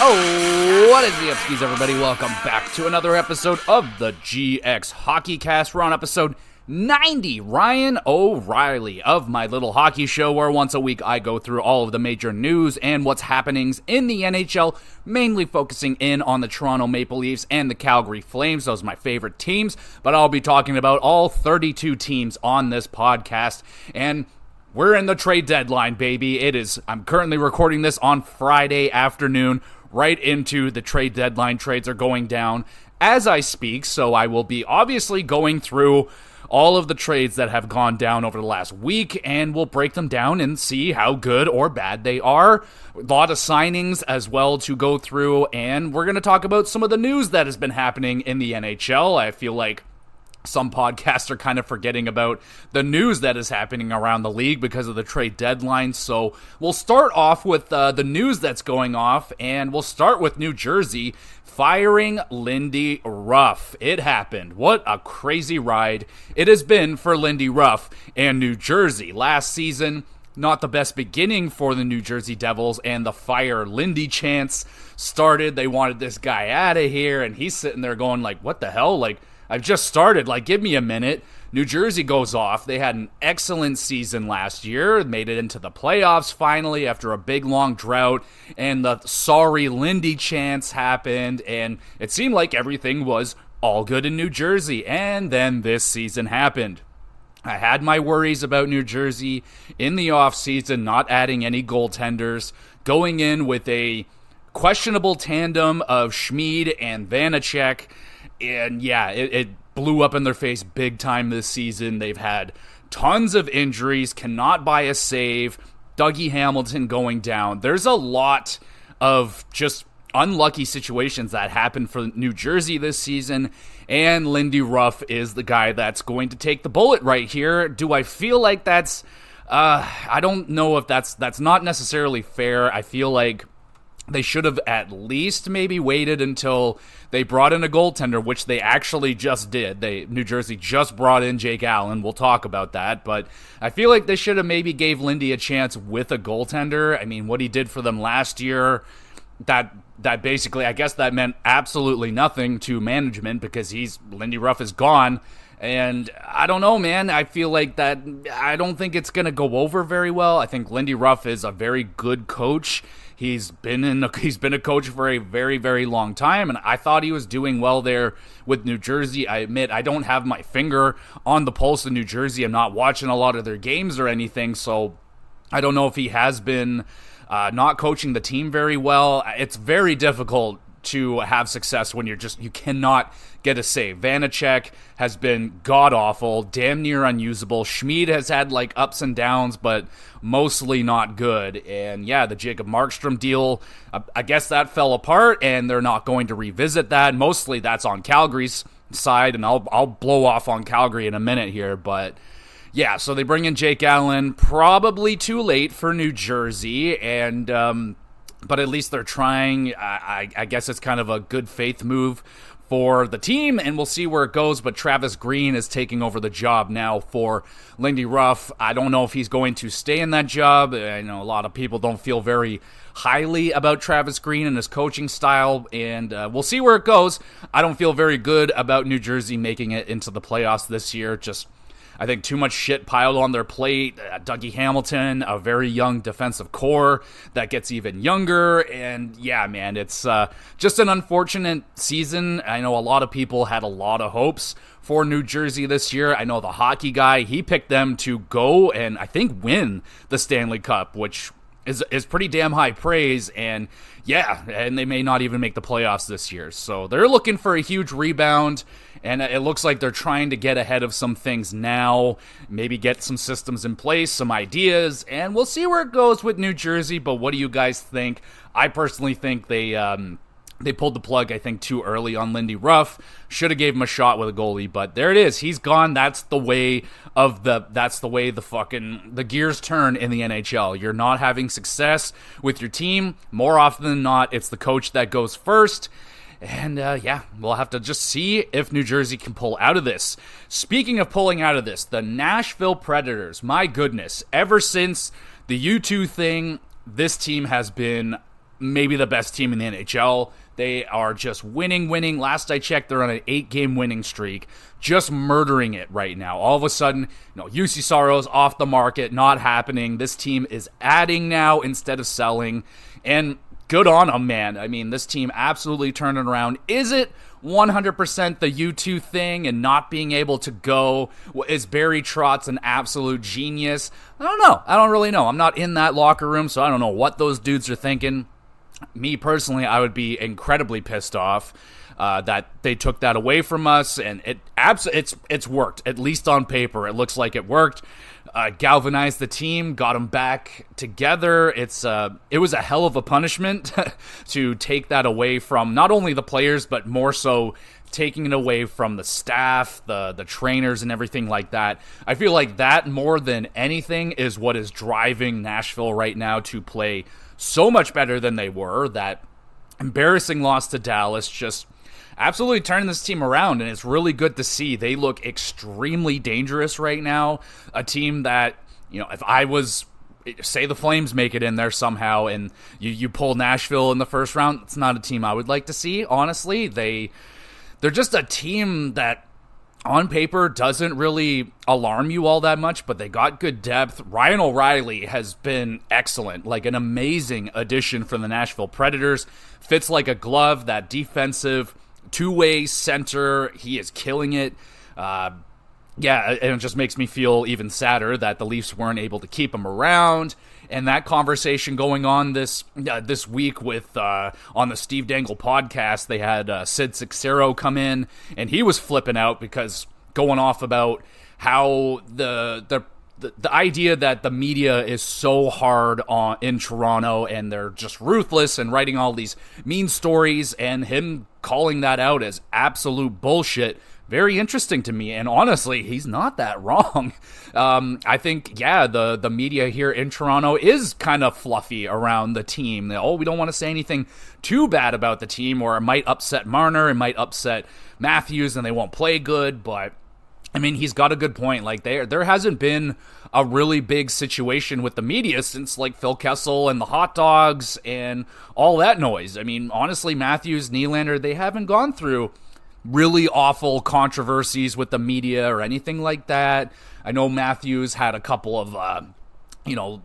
Oh, what is the upskis, everybody? Welcome back to another episode of the GXHockeyCast. We're on episode 90. Ryan O'Reilly of My Little Hockey Show, where once a week I go through all of the major news and what's happenings in the NHL, mainly focusing in on the Toronto Maple Leafs and the Calgary Flames. Those are my favorite teams, but I'll be talking about all 32 teams on this podcast. And we're in the trade deadline, baby. I'm currently recording this on Friday afternoon, right into the trade deadline. Trades are going down as I speak, so I will be obviously going through all of the trades that have gone down over the last week, and we'll break them down and see how good or bad they are. A lot of signings as well to go through, and we're going to talk about some of the news that has been happening in the NHL. I feel like some podcasts are kind of forgetting about the news that is happening around the league because of the trade deadline. So we'll start off with the news that's going off, and we'll start with New Jersey firing Lindy Ruff. It happened. What a crazy ride it has been for Lindy Ruff and New Jersey. Last season, not the best beginning for the New Jersey Devils, and the fire Lindy chants started. They wanted this guy out of here, and he's sitting there going like, what the hell? Like, I've just started, like, give me a minute. New Jersey goes off. They had an excellent season last year, made it into the playoffs finally after a big, long drought, and the sorry Lindy chants happened, and it seemed like everything was all good in New Jersey, and then this season happened. I had my worries about New Jersey in the offseason, not adding any goaltenders, going in with a questionable tandem of Schmid and Vanacek. And yeah, it blew up in their face big time this season. They've had tons of injuries, cannot buy a save, Dougie Hamilton going down. There's a lot of just unlucky situations that happened for New Jersey this season, and Lindy Ruff is the guy that's going to take the bullet right here. Do I feel like that's, I don't know if that's not necessarily fair. I feel like they should have at least maybe waited until they brought in a goaltender, which they actually just did. New Jersey just brought in Jake Allen. We'll talk about that. But I feel like they should have maybe gave Lindy a chance with a goaltender. I mean, what he did for them last year, that basically, I guess that meant absolutely nothing to management because Lindy Ruff is gone. And I don't know, man. I feel like that, I don't think it's going to go over very well. I think Lindy Ruff is a very good coach. He's been a coach for a very, very long time, and I thought he was doing well there with New Jersey. I admit I don't have my finger on the pulse of New Jersey. I'm not watching a lot of their games or anything, so I don't know if he has been not coaching the team very well. It's very difficult to have success when you cannot get a save. Vanacek has been god-awful, damn near unusable. Schmid has had like ups and downs, but mostly not good. And yeah, the Jacob Markstrom deal, I guess that fell apart, and they're not going to revisit that. Mostly that's on Calgary's side, and I'll blow off on Calgary in a minute here, but yeah, so they bring in Jake Allen, probably too late for New Jersey, and but at least they're trying. I guess it's kind of a good faith move for the team, and we'll see where it goes. But Travis Green is taking over the job now for Lindy Ruff. I don't know if he's going to stay in that job. I know a lot of people don't feel very highly about Travis Green and his coaching style, and we'll see where it goes. I don't feel very good about New Jersey making it into the playoffs this year. I think too much shit piled on their plate. Dougie Hamilton, a very young defensive core that gets even younger. And yeah, man, it's just an unfortunate season. I know a lot of people had a lot of hopes for New Jersey this year. I know the hockey guy, he picked them to go and I think win the Stanley Cup, which is pretty damn high praise. And yeah, and they may not even make the playoffs this year. So they're looking for a huge rebound. And it looks like they're trying to get ahead of some things now, maybe get some systems in place, some ideas, and we'll see where it goes with New Jersey. But what do you guys think? I personally think they pulled the plug, I think, too early on Lindy Ruff. Should have gave him a shot with a goalie, but there it is. He's gone. That's the way the gears turn in the NHL. You're not having success with your team. More often than not, it's the coach that goes first. And, yeah, we'll have to just see if New Jersey can pull out of this. Speaking of pulling out of this, the Nashville Predators, my goodness, ever since the U2 thing, this team has been maybe the best team in the NHL. They are just winning. Last I checked, they're on an 8-game winning streak, just murdering it right now. All of a sudden, UC Saros off the market, not happening. This team is adding now instead of selling, and good on them, man. I mean, this team absolutely turned it around. Is it 100% the U2 thing and not being able to go? Is Barry Trotz an absolute genius? I don't know. I don't really know. I'm not in that locker room, so I don't know what those dudes are thinking. Me personally, I would be incredibly pissed off that they took that away from us, and it's worked. At least on paper, it looks like it worked. Galvanized the team, got them back together. It was a hell of a punishment to take that away from not only the players, but more so taking it away from the staff, the trainers, and everything like that. I feel like that more than anything is what is driving Nashville right now to play so much better than they were. That embarrassing loss to Dallas just absolutely turning this team around, and it's really good to see. They look extremely dangerous right now. A team that, if I was, say the Flames make it in there somehow, and you pull Nashville in the first round, it's not a team I would like to see, honestly. They're just a team that on paper doesn't really alarm you all that much, but they got good depth. Ryan O'Reilly has been excellent, like an amazing addition for the Nashville Predators. Fits like a glove, that defensive two-way center. He is killing it. And it just makes me feel even sadder that the Leafs weren't able to keep him around. And that conversation going on this week with on the Steve Dangle podcast, they had Sid Cicero come in, and he was flipping out because going off about how the idea that the media is so hard in Toronto and they're just ruthless and writing all these mean stories, and him calling that out as absolute bullshit. Very interesting to me, and honestly, he's not that wrong. I think, the media here in Toronto is kind of fluffy around the team. We don't want to say anything too bad about the team, or it might upset Marner, it might upset Matthews, and they won't play good, but I mean, he's got a good point. Like, there hasn't been a really big situation with the media since, like, Phil Kessel and the hot dogs and all that noise. I mean, honestly, Matthews, Nylander, they haven't gone through really awful controversies with the media or anything like that. I know Matthews had a couple of,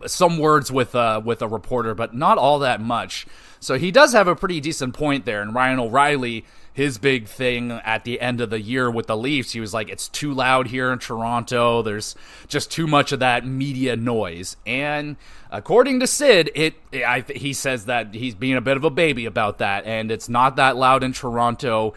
some words with a reporter, but not all that much. So he does have a pretty decent point there. And Ryan O'Reilly, his big thing at the end of the year with the Leafs, he was like, it's too loud here in Toronto. There's just too much of that media noise. And according to Sid, he says that he's being a bit of a baby about that, and it's not that loud in Toronto.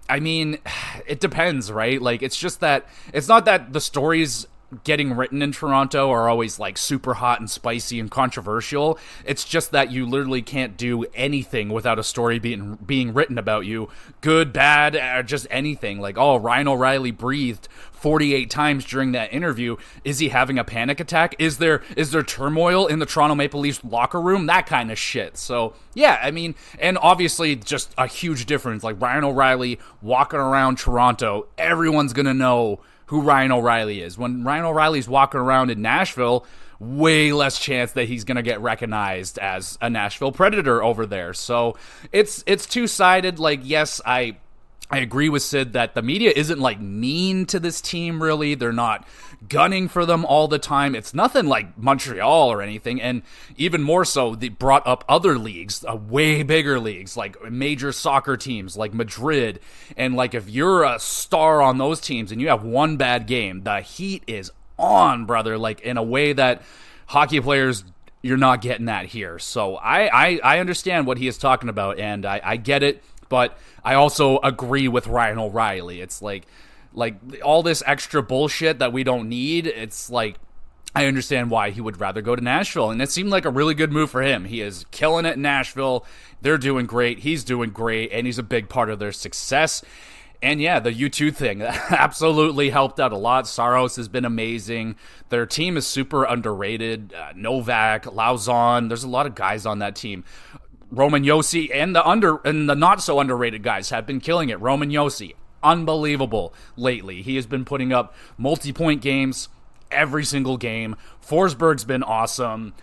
I mean, it depends, right? Like, it's just that it's not that the stories getting written in Toronto are always like super hot and spicy and controversial. It's just that you literally can't do anything without a story being written about you, good, bad, or just anything. Like, Ryan O'Reilly breathed 48 times during that interview. Is he having a panic attack? Is there turmoil in the Toronto Maple Leafs locker room? That kind of shit. So yeah, I mean, and obviously just a huge difference. Like, Ryan O'Reilly walking around Toronto, everyone's gonna know who Ryan O'Reilly is. When Ryan O'Reilly's walking around in Nashville, way less chance that he's going to get recognized as a Nashville Predator over there. So it's two-sided. Like, yes, I agree with Sid that the media isn't like mean to this team, really. They're not gunning for them all the time. It's nothing like Montreal or anything. And even more so, they brought up other leagues, way bigger leagues, like major soccer teams like Madrid. And like, if you're a star on those teams and you have one bad game, the heat is on, brother, like in a way that hockey players, you're not getting that here. So I understand what he is talking about, and I get it. But I also agree with Ryan O'Reilly. It's like all this extra bullshit that we don't need. It's like, I understand why he would rather go to Nashville. And it seemed like a really good move for him. He is killing it in Nashville. They're doing great. He's doing great. And he's a big part of their success. And yeah, the U2 thing absolutely helped out a lot. Saros has been amazing. Their team is super underrated. Novak, Lauzon, there's a lot of guys on that team. Roman Josi and the not so underrated guys have been killing it. Roman Josi, unbelievable lately. He has been putting up multi-point games every single game. Forsberg's been awesome.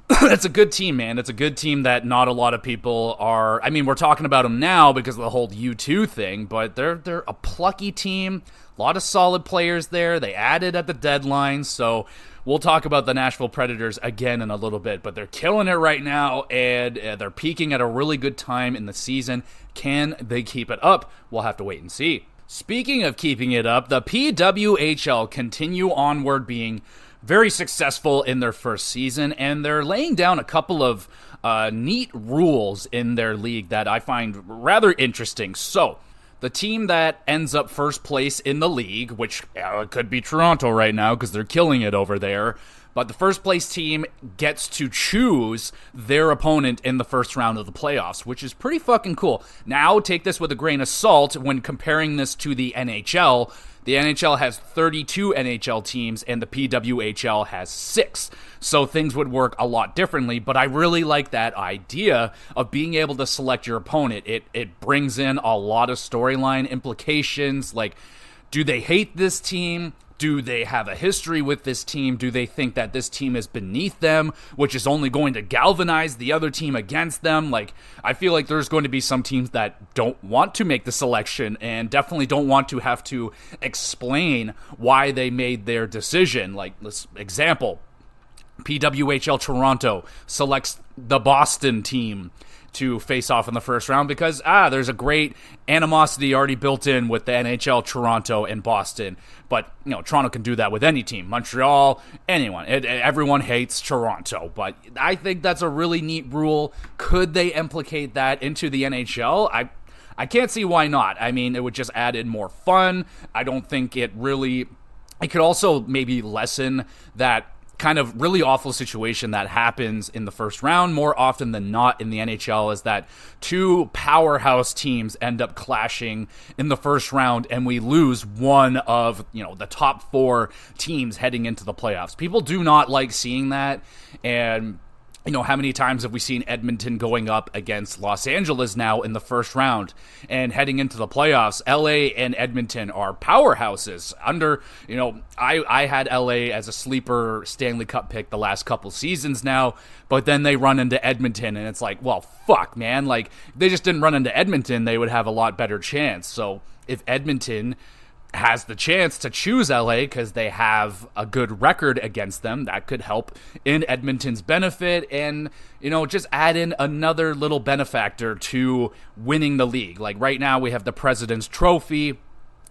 It's a good team, man. It's a good team that not a lot of people are. I mean, we're talking about them now because of the whole U2 thing, but they're a plucky team. A lot of solid players there. They added at the deadline, so we'll talk about the Nashville Predators again in a little bit, but they're killing it right now, and they're peaking at a really good time in the season. Can they keep it up? We'll have to wait and see. Speaking of keeping it up, the PWHL continue onward being very successful in their first season, and they're laying down a couple of neat rules in their league that I find rather interesting. So, the team that ends up first place in the league, which could be Toronto right now because they're killing it over there, but the first place team gets to choose their opponent in the first round of the playoffs, which is pretty fucking cool. Now, take this with a grain of salt when comparing this to the NHL. The NHL has 32 NHL teams, and the PWHL has 6. So things would work a lot differently, but I really like that idea of being able to select your opponent. It brings in a lot of storyline implications, like, do they hate this team? Do they have a history with this team? Do they think that this team is beneath them, which is only going to galvanize the other team against them? Like, I feel like there's going to be some teams that don't want to make the selection and definitely don't want to have to explain why they made their decision. Like, this example, PWHL Toronto selects the Boston team to face off in the first round because there's a great animosity already built in with the NHL Toronto and Boston. But Toronto can do that with any team, Montreal, anyone. Everyone hates Toronto, but I think that's a really neat rule. Could they implicate that into the NHL? I can't see why not. I mean, it would just add in more fun. I don't think it could also maybe lessen that kind of really awful situation that happens in the first round more often than not in the NHL, is that two powerhouse teams end up clashing in the first round and we lose one of the top 4 teams heading into the playoffs. People do not like seeing that, and how many times have we seen Edmonton going up against Los Angeles now in the first round and heading into the playoffs? LA and Edmonton are powerhouses. I had LA as a sleeper Stanley Cup pick the last couple seasons now, but then they run into Edmonton and it's like, well, fuck, man. Like, if they just didn't run into Edmonton, they would have a lot better chance. So if Edmonton has the chance to choose LA because they have a good record against them, that could help in Edmonton's benefit and, just add in another little benefactor to winning the league. Like right now we have the President's Trophy.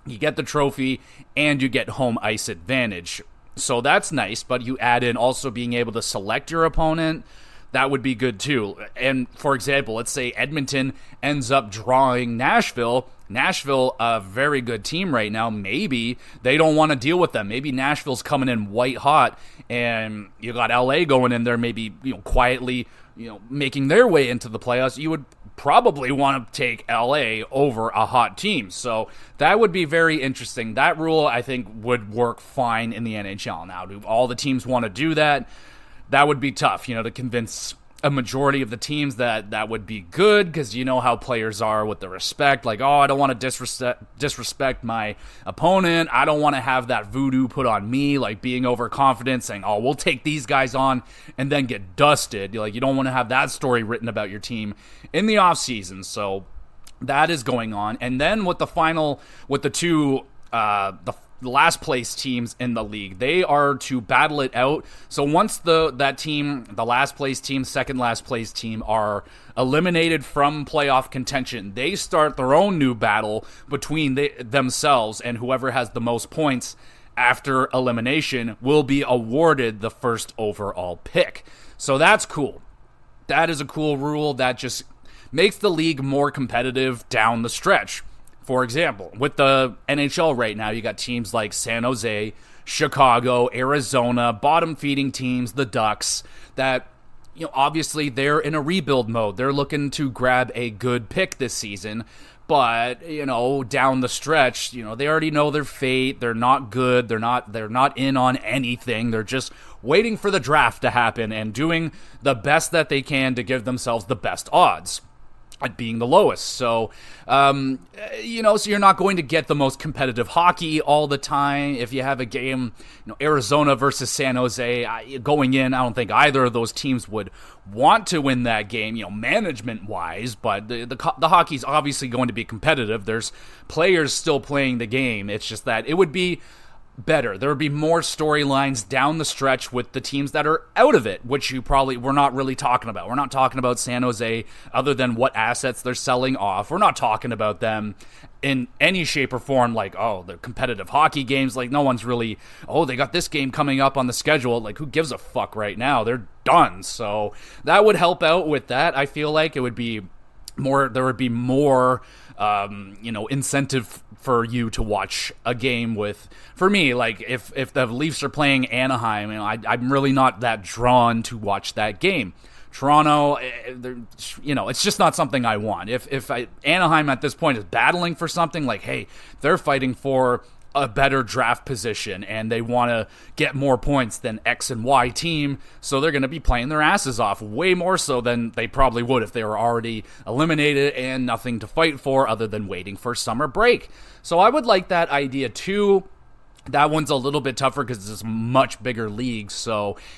You get the trophy and you get home ice advantage. So that's nice, but you add in also being able to select your opponent. That would be good too. And for example, let's say Edmonton ends up drawing Nashville. Nashville, a very good team right now. Maybe they don't want to deal with them. Maybe Nashville's coming in white hot, and you got LA going in there, maybe quietly, making their way into the playoffs. You would probably want to take LA over a hot team. So that would be very interesting. That rule, I think, would work fine in the NHL. Now, do all the teams want to do that? That would be tough, to convince a majority of the teams that would be good, because how players are with the respect. Like, I don't want to disrespect my opponent. I don't want to have that voodoo put on me, like being overconfident, saying, we'll take these guys on and then get dusted. You don't want to have that story written about your team in the offseason. So that is going on. And then with the two, the last place teams in the league, they are to battle it out. So once the last place team, second last place team are eliminated from playoff contention, they start their own new battle between themselves, and whoever has the most points after elimination will be awarded the first overall pick. So that's cool. That is a cool rule that just makes the league more competitive down the stretch. For example, with the NHL right now, you got teams like San Jose, Chicago, Arizona, bottom-feeding teams, the Ducks, that, obviously they're in a rebuild mode. They're looking to grab a good pick this season, but, down the stretch, they already know their fate. They're not good. They're not in on anything. They're just waiting for the draft to happen and doing the best that they can to give themselves the best odds. at being the lowest. So, so you're not going to get the most competitive hockey all the time. If you have a game, Arizona versus San Jose, going in, I don't think either of those teams would want to win that game, management-wise, but the hockey's obviously going to be competitive. There's players still playing the game. It's just that it would be better. There would be more storylines down the stretch with the teams that are out of it, which we're not really talking about. We're not talking about San Jose other than what assets they're selling off. We're not talking about them in any shape or form like, the competitive hockey games. Like, no one's really, they got this game coming up on the schedule. Like, who gives a fuck right now? They're done. So that would help out with that. I feel like it would be more, there would be more incentive for you to watch a game with, for me, like if the Leafs are playing Anaheim, I'm really not that drawn to watch that game. Toronto, it's just not something I want. If Anaheim at this point is battling for something, like, hey, they're fighting for a better draft position and they want to get more points than X and Y team, so they're going to be playing their asses off way more so than they probably would if they were already eliminated and nothing to fight for other than waiting for summer break. So I would like that idea too. That one's a little bit tougher because it's a much bigger league,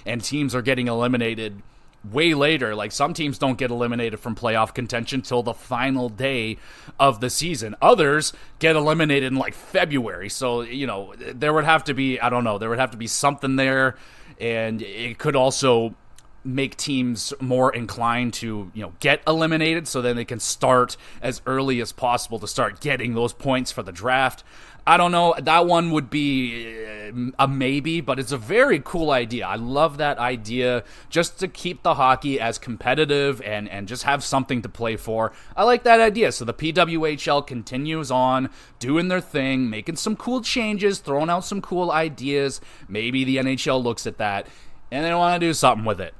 and teams are getting eliminated way later. Like, some teams don't get eliminated from playoff contention till the final day of the season. Others get eliminated in like February. So, there would have to be, there would have to be something there, and it could also make teams more inclined to, get eliminated so then they can start as early as possible to start getting those points for the draft. I don't know. That one would be a maybe, but it's a very cool idea. I love that idea, just to keep the hockey as competitive and just have something to play for. I like that idea. So the PWHL continues on doing their thing, making some cool changes, throwing out some cool ideas. Maybe the NHL looks at that and they want to do something with it.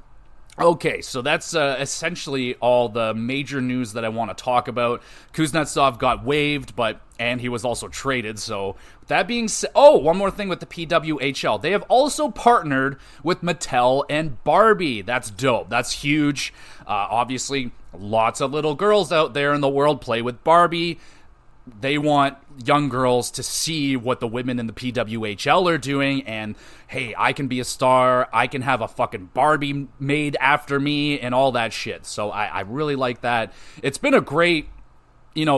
Okay, so that's essentially all the major news that I want to talk about. Kuznetsov got waived, and he was also traded. So that being said, one more thing with the PWHL. They have also partnered with Mattel and Barbie. That's dope. That's huge. Obviously, lots of little girls out there in the world play with Barbie. They want young girls to see what the women in the PWHL are doing, and hey, I can be a star, I can have a fucking Barbie made after me, and all that shit. So I really like that. It's been a great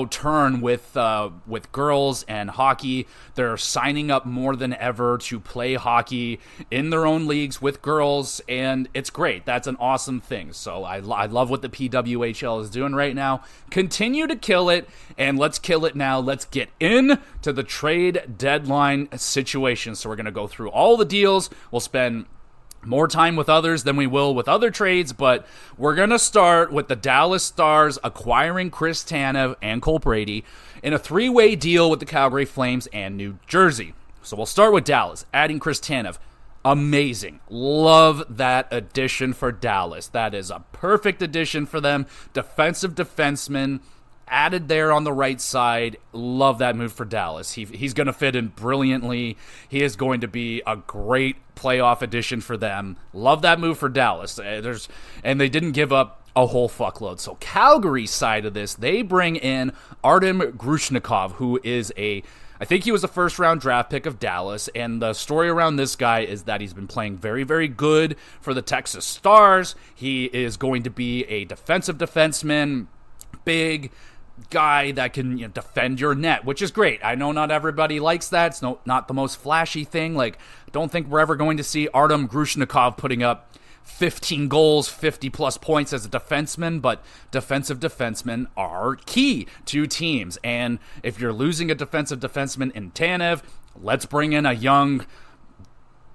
turn with girls and hockey. They're signing up more than ever to play hockey in their own leagues with girls, and it's great. That's an awesome thing. So I love what the PWHL is doing right now. Continue to kill it, and let's kill it now. Let's get in to the trade deadline situation. So we're going to go through all the deals. We'll spend more time with others than we will with other trades, but we're going to start with the Dallas Stars acquiring Chris Tanev and Cole Brady in a three-way deal with the Calgary Flames and New Jersey. So we'll start with Dallas, adding Chris Tanev. Amazing. Love that addition for Dallas. That is a perfect addition for them. Defensive defenseman added there on the right side. Love that move for Dallas. He's going to fit in brilliantly. He is going to be a great playoff addition for them. Love that move for Dallas. And they didn't give up a whole fuckload. So Calgary's side of this, they bring in Artem Grushnikov, who is I think he was a first-round draft pick of Dallas, and the story around this guy is that he's been playing very, very good for the Texas Stars. He is going to be a defensive defenseman, big guy that can defend your net, which is great. I know not everybody likes that. It's not the most flashy thing. Like, I don't think we're ever going to see Artem Grushnikov putting up 15 goals, 50-plus points as a defenseman, but defensive defensemen are key to teams. And if you're losing a defensive defenseman in Tanev, let's bring in a young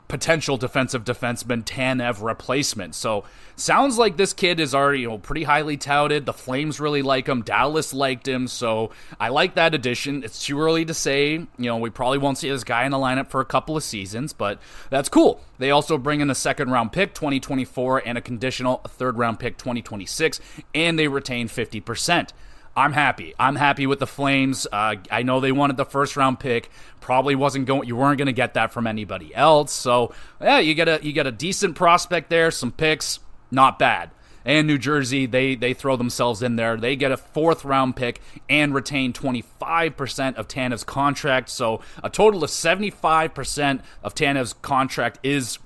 potential defensive defenseman Tanev replacement. So sounds like this kid is already pretty highly touted. The Flames really like him. Dallas liked him. So I like that addition. It's too early to say. We probably won't see this guy in the lineup for a couple of seasons, but that's cool. They also bring in a second-round pick 2024 and a conditional third-round pick 2026, and they retain 50%. I'm happy. I'm happy with the Flames. I know they wanted the first-round pick. Probably you weren't going to get that from anybody else. So yeah, you get a decent prospect there, some picks, not bad. And New Jersey, they throw themselves in there. They get a 4th-round pick and retain 25% of Tanev's contract. So a total of 75% of Tanev's contract is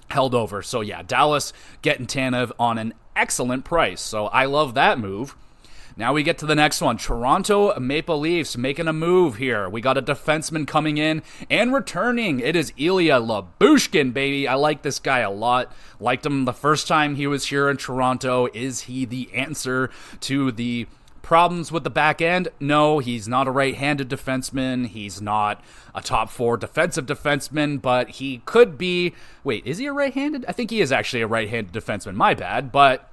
held over. So yeah, Dallas getting Tanev on an excellent price. So I love that move. Now we get to the next one. Toronto Maple Leafs making a move here. We got a defenseman coming in and returning. It is Ilya Lyubushkin, baby. I like this guy a lot. Liked him the first time he was here in Toronto. Is he the answer to the problems with the back end? No, he's not a right-handed defenseman. He's not a top 4 defensive defenseman, but he could be... Wait, is he a right-handed? I think he is actually a right-handed defenseman. My bad, but...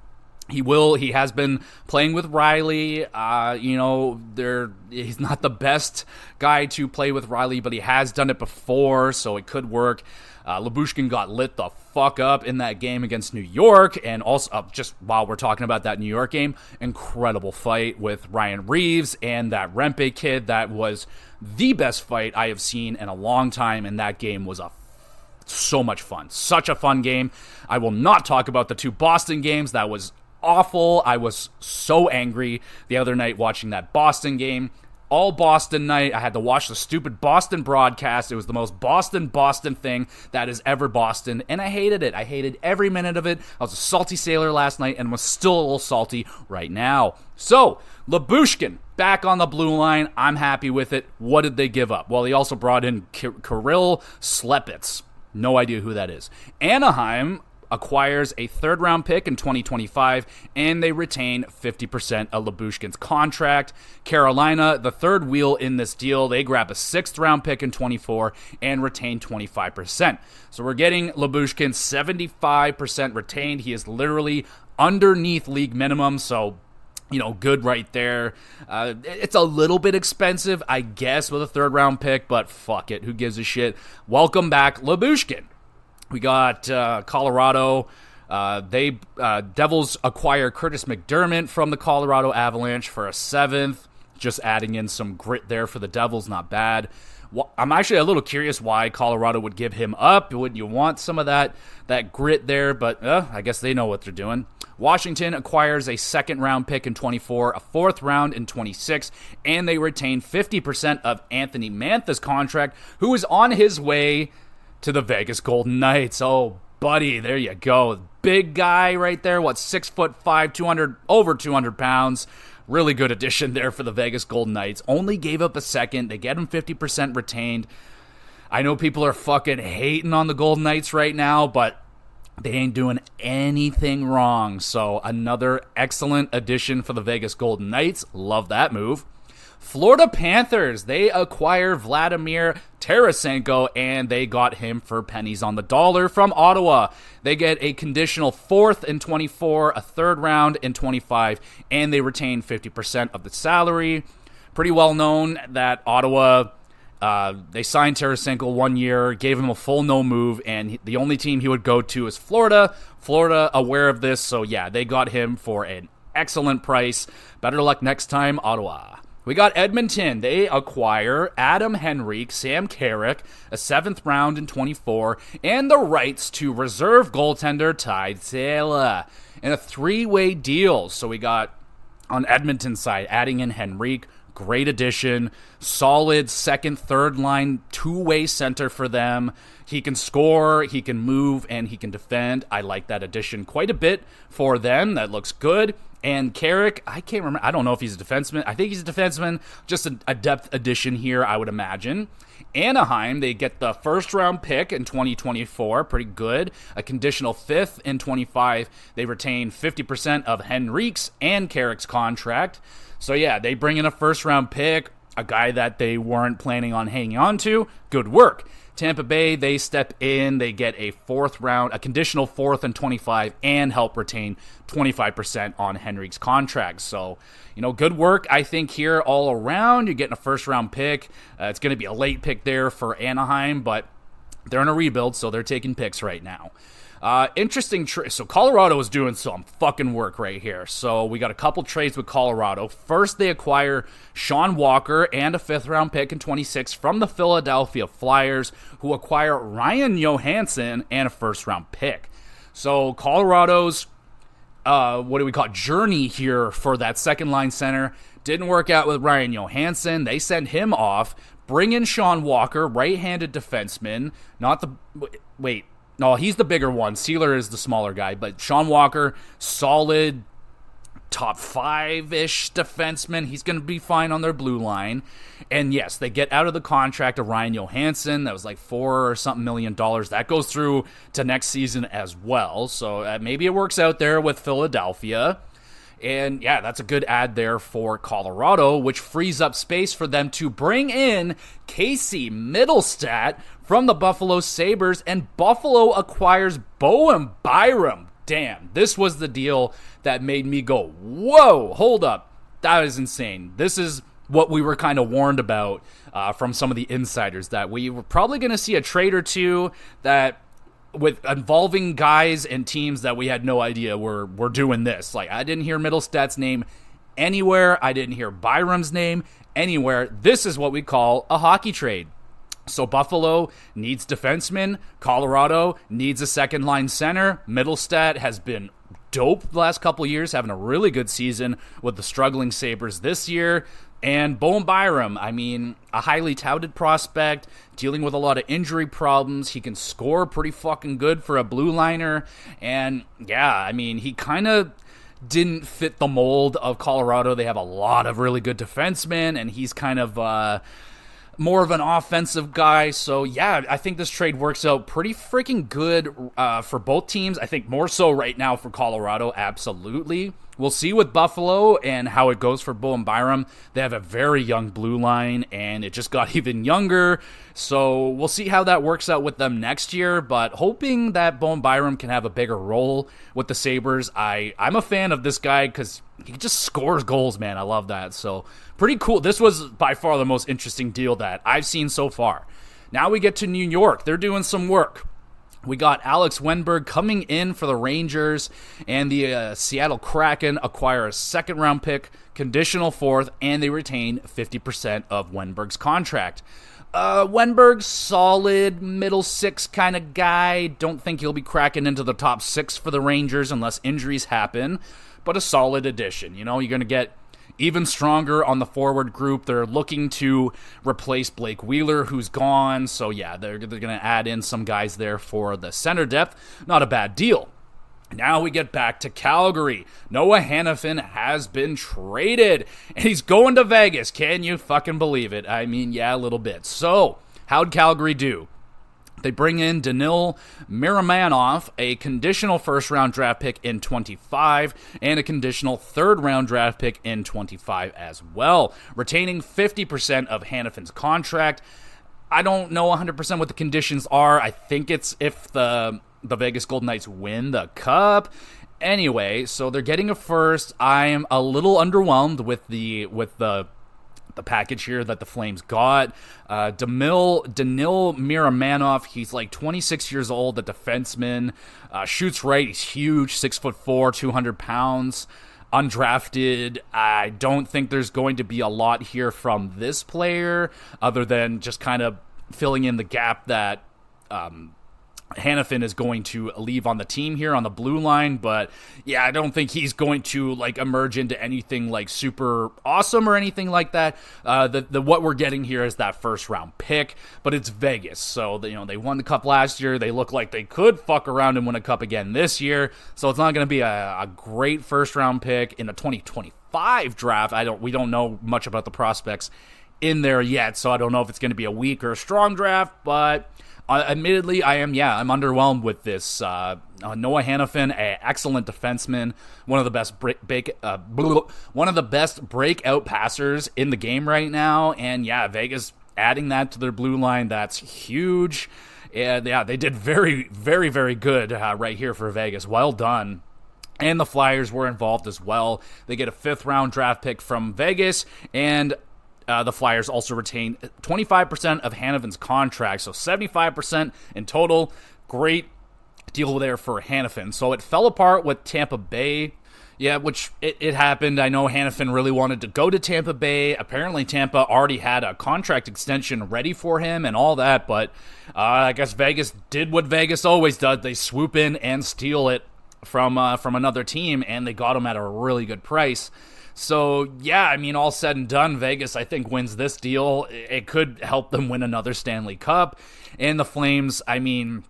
He has been playing with Riley. He's not the best guy to play with Riley, but he has done it before, so it could work. Lyubushkin got lit the fuck up in that game against New York, and also, just while we're talking about that New York game, incredible fight with Ryan Reeves and that Rempe kid. That was the best fight I have seen in a long time, and that game was so much fun. Such a fun game. I will not talk about the 2 Boston games. That was awful. I was so angry the other night watching that Boston game. All Boston night. I had to watch the stupid Boston broadcast. It was the most Boston thing that is ever Boston, and I hated it. I hated every minute of it. I was a salty sailor last night and was still a little salty right now. So, Lyubushkin back on the blue line. I'm happy with it. What did they give up? Well, he also brought in Kirill Slepets. No idea who that is. Anaheim acquires a 3rd-round pick in 2025, and they retain 50% of Lyubushkin's contract. Carolina, the third wheel in this deal, they grab a 6th-round pick in 24 and retain 25%. So we're getting Lyubushkin 75% retained. He is literally underneath league minimum, so good right there. It's a little bit expensive, I guess, with a 3rd-round pick, but fuck it. Who gives a shit? Welcome back, Lyubushkin. We got Colorado. Devils acquire Curtis McDermott from the Colorado Avalanche for a 7th. Just adding in some grit there for the Devils, not bad. Well, I'm actually a little curious why Colorado would give him up. Wouldn't you want some of that grit there? But I guess they know what they're doing. Washington acquires a 2nd-round pick in 24, a 4th round in 26, and they retain 50% of Anthony Mantha's contract, who is on his way to the Vegas Golden Knights. Oh, buddy, there you go. Big guy right there. 6'5", over 200 pounds. Really good addition there for the Vegas Golden Knights. Only gave up a 2nd. They get him 50% retained. I know people are fucking hating on the Golden Knights right now, but they ain't doing anything wrong. So another excellent addition for the Vegas Golden Knights. Love that move. Florida Panthers, they acquire Vladimir Tarasenko, and they got him for pennies on the dollar from Ottawa. They get a conditional 4th in 24, a 3rd round in 25, and they retain 50% of the salary. Pretty well known that Ottawa, they signed Tarasenko 1 year, gave him a full no move, and the only team he would go to is Florida. Florida aware of this, so yeah, they got him for an excellent price. Better luck next time, Ottawa. We got Edmonton. They acquire Adam Henrique, Sam Carrick, a 7th round in 24, and the rights to reserve goaltender Ty Taylor in a 3-way deal. So we got, on Edmonton's side, adding in Henrique, great addition, solid 2nd, 3rd line, 2-way center for them. He can score, he can move, and he can defend. I like that addition quite a bit for them. That looks good. And Carrick, I can't remember. I don't know if he's a defenseman. I think he's a defenseman. Just a depth addition here, I would imagine. Anaheim, they get the 1st-round pick in 2024. Pretty good. A conditional 5th in 25. They retain 50% of Henrique's and Carrick's contract. So, yeah, they bring in a 1st-round pick, a guy that they weren't planning on hanging on to. Good work. Tampa Bay, they step in, they get a 4th round, a conditional 4th and 25, and help retain 25% on Henrique's contract. So, good work, I think, here all around. You're getting a 1st-round pick. It's going to be a late pick there for Anaheim, but they're in a rebuild, so they're taking picks right now. Interesting so Colorado is doing some fucking work right here. So we got a couple trades with Colorado. First, they acquire Sean Walker and a 5th-round pick in 26 from the Philadelphia Flyers, who acquire Ryan Johansson and a 1st-round pick. So Colorado's journey here for that second line center. Didn't work out with Ryan Johansson. They sent him off. Bring in Sean Walker, right-handed defenseman. He's the bigger one. Sealer is the smaller guy, but Sean Walker, solid top 5-ish defenseman. He's going to be fine on their blue line. And yes, they get out of the contract of Ryan Johansson. That was like $4 or something million. That goes through to next season as well. So maybe it works out there with Philadelphia. And yeah, that's a good ad there for Colorado, which frees up space for them to bring in Casey Middlestat from the Buffalo Sabres, and Buffalo acquires Bowen Byram. Damn, this was the deal that made me go, whoa, hold up. That is insane. This is what we were kind of warned about from some of the insiders, that we were probably going to see a trade or two that with involving guys and teams that we had no idea were doing this. Like, I didn't hear Middlestat's name anywhere. I didn't hear Byram's name anywhere. This is what we call a hockey trade. So Buffalo needs defensemen. Colorado needs a second-line center. Middlestat has been dope the last couple years, having a really good season with the struggling Sabres this year. And Bowen Byram, I mean, a highly touted prospect, dealing with a lot of injury problems. He can score pretty fucking good for a blue liner. And yeah, I mean, he kind of didn't fit the mold of Colorado. They have a lot of really good defensemen, and he's kind of more of an offensive guy. So yeah, I think this trade works out pretty freaking good for both teams. I think more so right now for Colorado, absolutely. We'll see with Buffalo and how it goes for Bowen Byram. They have a very young blue line, and it just got even younger. So we'll see how that works out with them next year, but hoping that Bowen Byram can have a bigger role with the Sabres. I'm a fan of this guy because he just scores goals, man. I love that. So pretty cool. This was by far the most interesting deal that I've seen so far. Now we get to New York. They're doing some work. We got Alex Wenberg coming in for the Rangers, and the Seattle Kraken acquire a second-round pick, conditional fourth, and they retain 50% of Wenberg's contract. Wenberg's solid, middle six kind of guy. Don't think he'll be cracking into the top six for the Rangers unless injuries happen, but a solid addition. You know, you're going to get even stronger on the forward group. They're looking to replace Blake Wheeler, who's gone. So yeah, they're going to add in some guys there for the center depth. Not a bad deal. Now we get back to Calgary. Noah Hanifin has been traded, and he's going to Vegas. Can you fucking believe it? I mean, yeah, a little bit. So how'd Calgary do? They bring in Danil Miramanov, a conditional first-round draft pick in 25, and a conditional third-round draft pick in 25 as well, retaining 50% of Hanifin's contract. I don't know 100% what the conditions are. I think it's if the Vegas Golden Knights win the Cup. Anyway, so they're getting a first. I'm a little underwhelmed with the package here that the Flames got. Danil Miramanov, he's like 26 years old, a defenseman, shoots right, he's huge, 6'4", 200 pounds, undrafted. I don't think there's going to be a lot here from this player other than just kind of filling in the gap that Hanifin is going to leave on the team here on the blue line. But yeah, I don't think he's going to like emerge into anything like super awesome or anything like that. What we're getting here is that first round pick, but it's Vegas. So they won the Cup last year. They look like they could fuck around and win a Cup again this year. So it's not going to be a great first round pick in the 2025 draft. We don't know much about the prospects in there yet. So I don't know if it's going to be a weak or a strong draft, but admittedly, I'm underwhelmed with this. Noah Hanifin, an excellent defenseman, one of the best breakout passers in the game right now, and yeah, Vegas adding that to their blue line, that's huge. And yeah, they did very, very, very good right here for Vegas. Well done. And the Flyers were involved as well. They get a 5th round draft pick from Vegas, and the Flyers also retain 25% of Hanifin's contract, so 75% in total. Great deal there for Hanifin. So it fell apart with Tampa Bay. Yeah, which it happened. I know Hanifin really wanted to go to Tampa Bay. Apparently Tampa already had a contract extension ready for him and all that, but I guess Vegas did what Vegas always does. They swoop in and steal it. from another team, and they got him at a really good price. So, yeah, I mean, all said and done, Vegas, I think, wins this deal. It could help them win another Stanley Cup. And the Flames, I mean,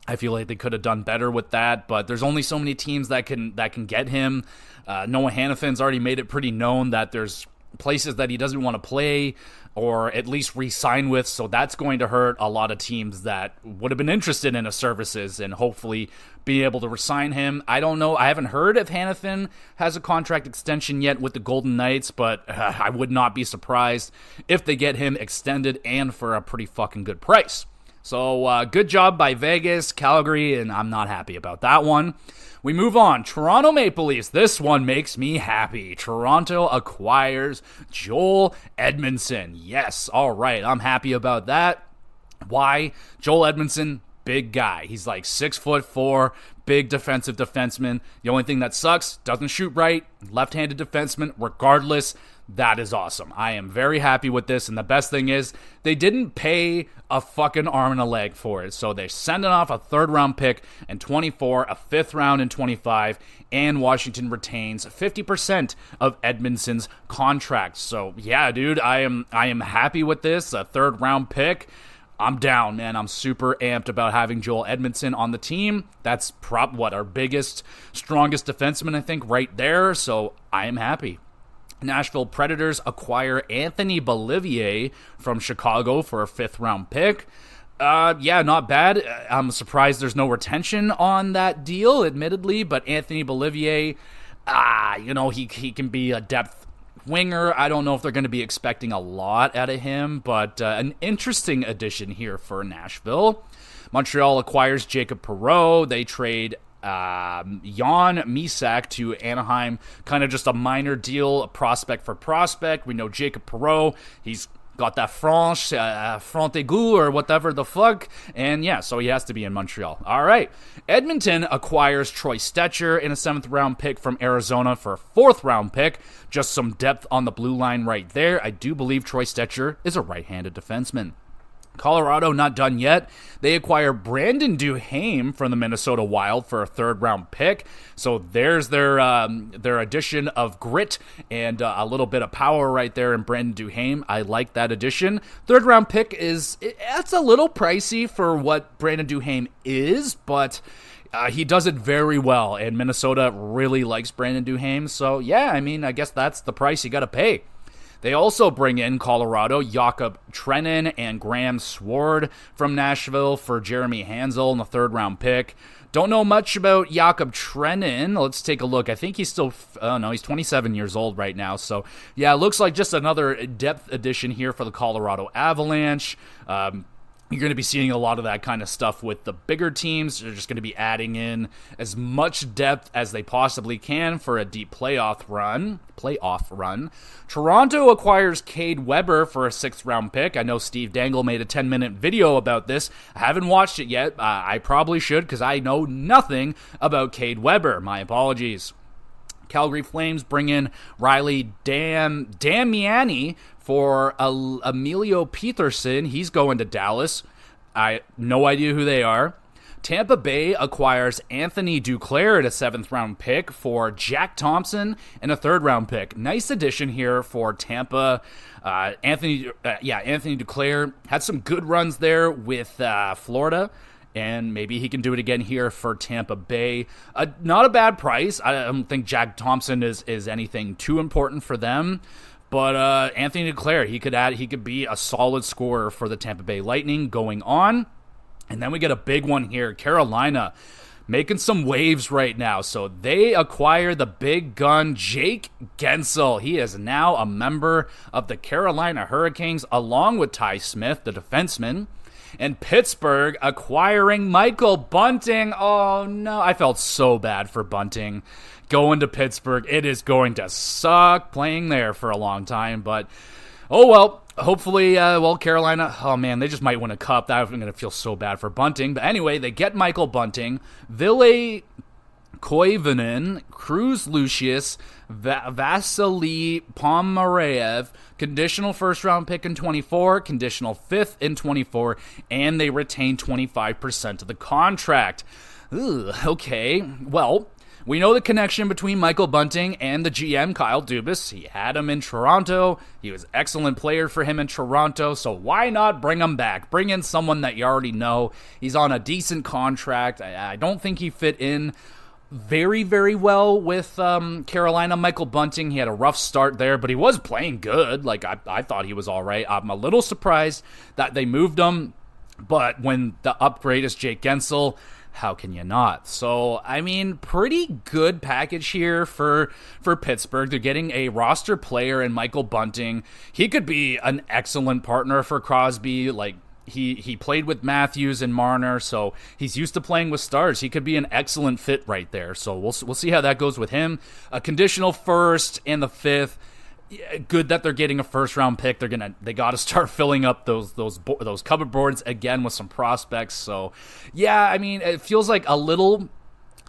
I feel like they could have done better with that, but there's only so many teams that can get him. Noah Hannafin's already made it pretty known that there's places that he doesn't want to play or at least re-sign with, so that's going to hurt a lot of teams that would have been interested in his services and hopefully be able to re-sign him. I don't know. I haven't heard if Hanifin has a contract extension yet with the Golden Knights, but I would not be surprised if they get him extended and for a pretty fucking good price. So good job by Vegas, Calgary, and I'm not happy about that one. We move on. Toronto Maple Leafs. This one makes me happy. Toronto acquires Joel Edmondson. Yes, all right. I'm happy about that. Why? Joel Edmondson, big guy. He's like 6'4", big defensive defenseman. The only thing that sucks, doesn't shoot right, left-handed defenseman. Regardless, that is awesome. I am very happy with this, and the best thing is they didn't pay a fucking arm and a leg for it. So they're sending off a third-round pick in 24, a fifth round in 25, and Washington retains 50% of Edmondson's contract. So yeah, dude, I am happy with this. A third-round pick. I'm down, man. I'm super amped about having Joel Edmondson on the team. That's our biggest, strongest defenseman, I think, right there. So I am happy. Nashville Predators acquire Anthony Beauvillier from Chicago for a fifth-round pick. Yeah, not bad. I'm surprised there's no retention on that deal, admittedly, but Anthony Beauvillier, he can be a depth winger. I don't know if they're going to be expecting a lot out of him, but an interesting addition here for Nashville. Montreal acquires Jacob Perreault. They trade Jan Misak to Anaheim, kind of just a minor deal, a prospect for prospect. We know Jacob Perreault, he's got that front aigu or whatever the fuck, and yeah, so he has to be in Montreal. All right, Edmonton acquires Troy Stecher in a 7th round pick from Arizona for a 4th round pick. Just some depth on the blue line right there. I do believe Troy Stecher is a right-handed defenseman. Colorado not done yet. They acquire Brandon Duhaime from the Minnesota Wild for a 3rd round pick. So there's their addition of grit and a little bit of power right there in Brandon Duhaime. I like that addition. 3rd round pick that's a little pricey for what Brandon Duhaime is, but he does it very well, and Minnesota really likes Brandon Duhaime. So yeah, I mean, I guess that's the price you got to pay. They also bring in Colorado, Jakob Trenin and Graham Sword from Nashville for Jeremy Hansel in the 3rd round pick. Don't know much about Jakob Trenin. Let's take a look. I think he's still, he's 27 years old right now. So yeah, it looks like just another depth addition here for the Colorado Avalanche. You're going to be seeing a lot of that kind of stuff with the bigger teams. They're just going to be adding in as much depth as they possibly can for a deep playoff run. Toronto acquires Cade Weber for a 6th round pick. I know Steve Dangle made a 10-minute video about this. I haven't watched it yet. I probably should because I know nothing about Cade Weber. My apologies. Calgary Flames bring in Riley Damiani for Emilio Peterson. He's going to Dallas. I no idea who they are. Tampa Bay acquires Anthony Duclair at a 7th round pick for Jack Thompson and a 3rd round pick. Nice addition here for Tampa. Anthony Duclair had some good runs there with Florida, and maybe he can do it again here for Tampa Bay. Not a bad price. I don't think Jack Thompson is anything too important for them. But Anthony Duclair, he could be a solid scorer for the Tampa Bay Lightning going on. And then we get a big one here. Carolina making some waves right now. So they acquire the big gun Jake Gensel. He is now a member of the Carolina Hurricanes along with Ty Smith, the defenseman. And Pittsburgh acquiring Michael Bunting. Oh, no. I felt so bad for Bunting going to Pittsburgh. It is going to suck playing there for a long time. But, oh, well. Hopefully, Carolina, oh, man, they just might win a cup. I'm going to feel so bad for Bunting. But anyway, they get Michael Bunting, Ville Koivunen, Cruz Lucius, Vasily Pomereyev, conditional 1st round pick in 24, conditional 5th in 24, and they retain 25% of the contract. Ooh, okay, well, We know the connection between Michael Bunting and the GM, Kyle Dubas. He had him in Toronto. He was an excellent player for him in Toronto, so why not bring him back? Bring in someone that you already know. He's on a decent contract. I don't think he fit in very, very well with Carolina. Michael Bunting, he had a rough start there, but he was playing good. Like, I thought he was all right. I'm a little surprised that they moved him, but when the upgrade is Jake Gensel, how can you not? So, I mean, pretty good package here for Pittsburgh. They're getting a roster player in Michael Bunting. He could be an excellent partner for Crosby. Like, he played with Matthews and Marner, so he's used to playing with stars. He could be an excellent fit right there. So we'll see how that goes with him. A conditional first and the fifth. Good that they're getting a first-round pick. They got to start filling up those cupboard boards again with some prospects. So, yeah, I mean, it feels like a little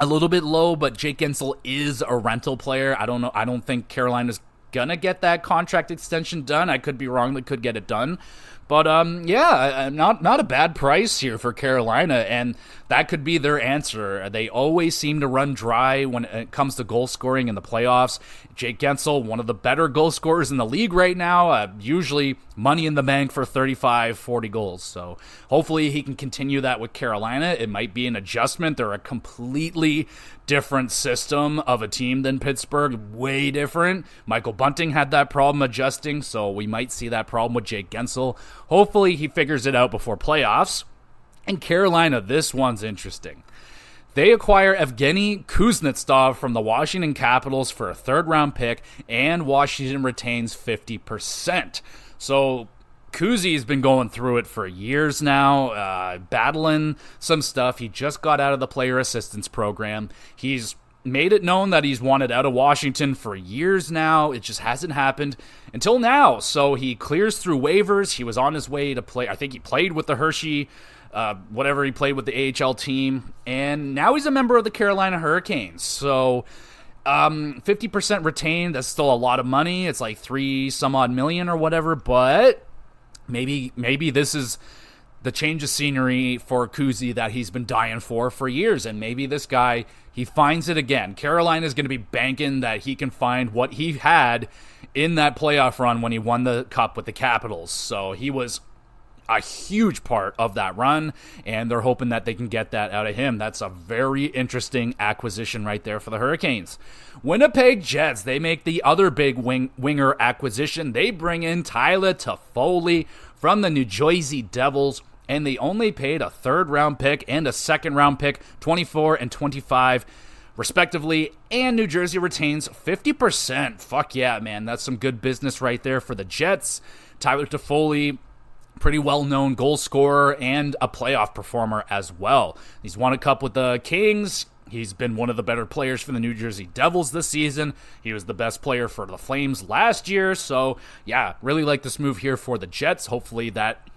bit low, but Jake Gensel is a rental player. I don't know. I don't think Carolina's gonna get that contract extension done. I could be wrong. They could get it done. But, yeah, not a bad price here for Carolina, and that could be their answer. They always seem to run dry when it comes to goal scoring in the playoffs. Jake Gensel, one of the better goal scorers in the league right now, usually money in the bank for 35, 40 goals. So hopefully he can continue that with Carolina. It might be an adjustment. They're a completely different system of a team than Pittsburgh, way different. Michael Bunting had that problem adjusting, so we might see that problem with Jake Gensel. Hopefully he figures it out before playoffs. And Carolina, this one's interesting. They acquire Evgeny Kuznetsov from the Washington Capitals for a third-round pick, and Washington retains 50%. So Kuzi's been going through it for years now, battling some stuff. He just got out of the player assistance program. He's made it known that he's wanted out of Washington for years now. It just hasn't happened until now. So he clears through waivers. He was on his way to play. I think he played with the Hershey, he played with the AHL team. And now he's a member of the Carolina Hurricanes. So 50% retained. That's still a lot of money. It's like $3-some-odd million or whatever. But maybe this is the change of scenery for Kuzi that he's been dying for years. And maybe this guy, he finds it again. Carolina's going to be banking that he can find what he had in that playoff run when he won the cup with the Capitals. So he was a huge part of that run, and they're hoping that they can get that out of him. That's a very interesting acquisition right there for the Hurricanes. Winnipeg Jets, they make the other big winger acquisition. They bring in Tyler Toffoli from the New Jersey Devils, and they only paid a third-round pick and a second-round pick, 24 and 25, respectively, and New Jersey retains 50%. Fuck yeah, man. That's some good business right there for the Jets. Tyler Toffoli, pretty well-known goal scorer and a playoff performer as well. He's won a cup with the Kings. He's been one of the better players for the New Jersey Devils this season. He was the best player for the Flames last year. So, yeah, really like this move here for the Jets. Hopefully that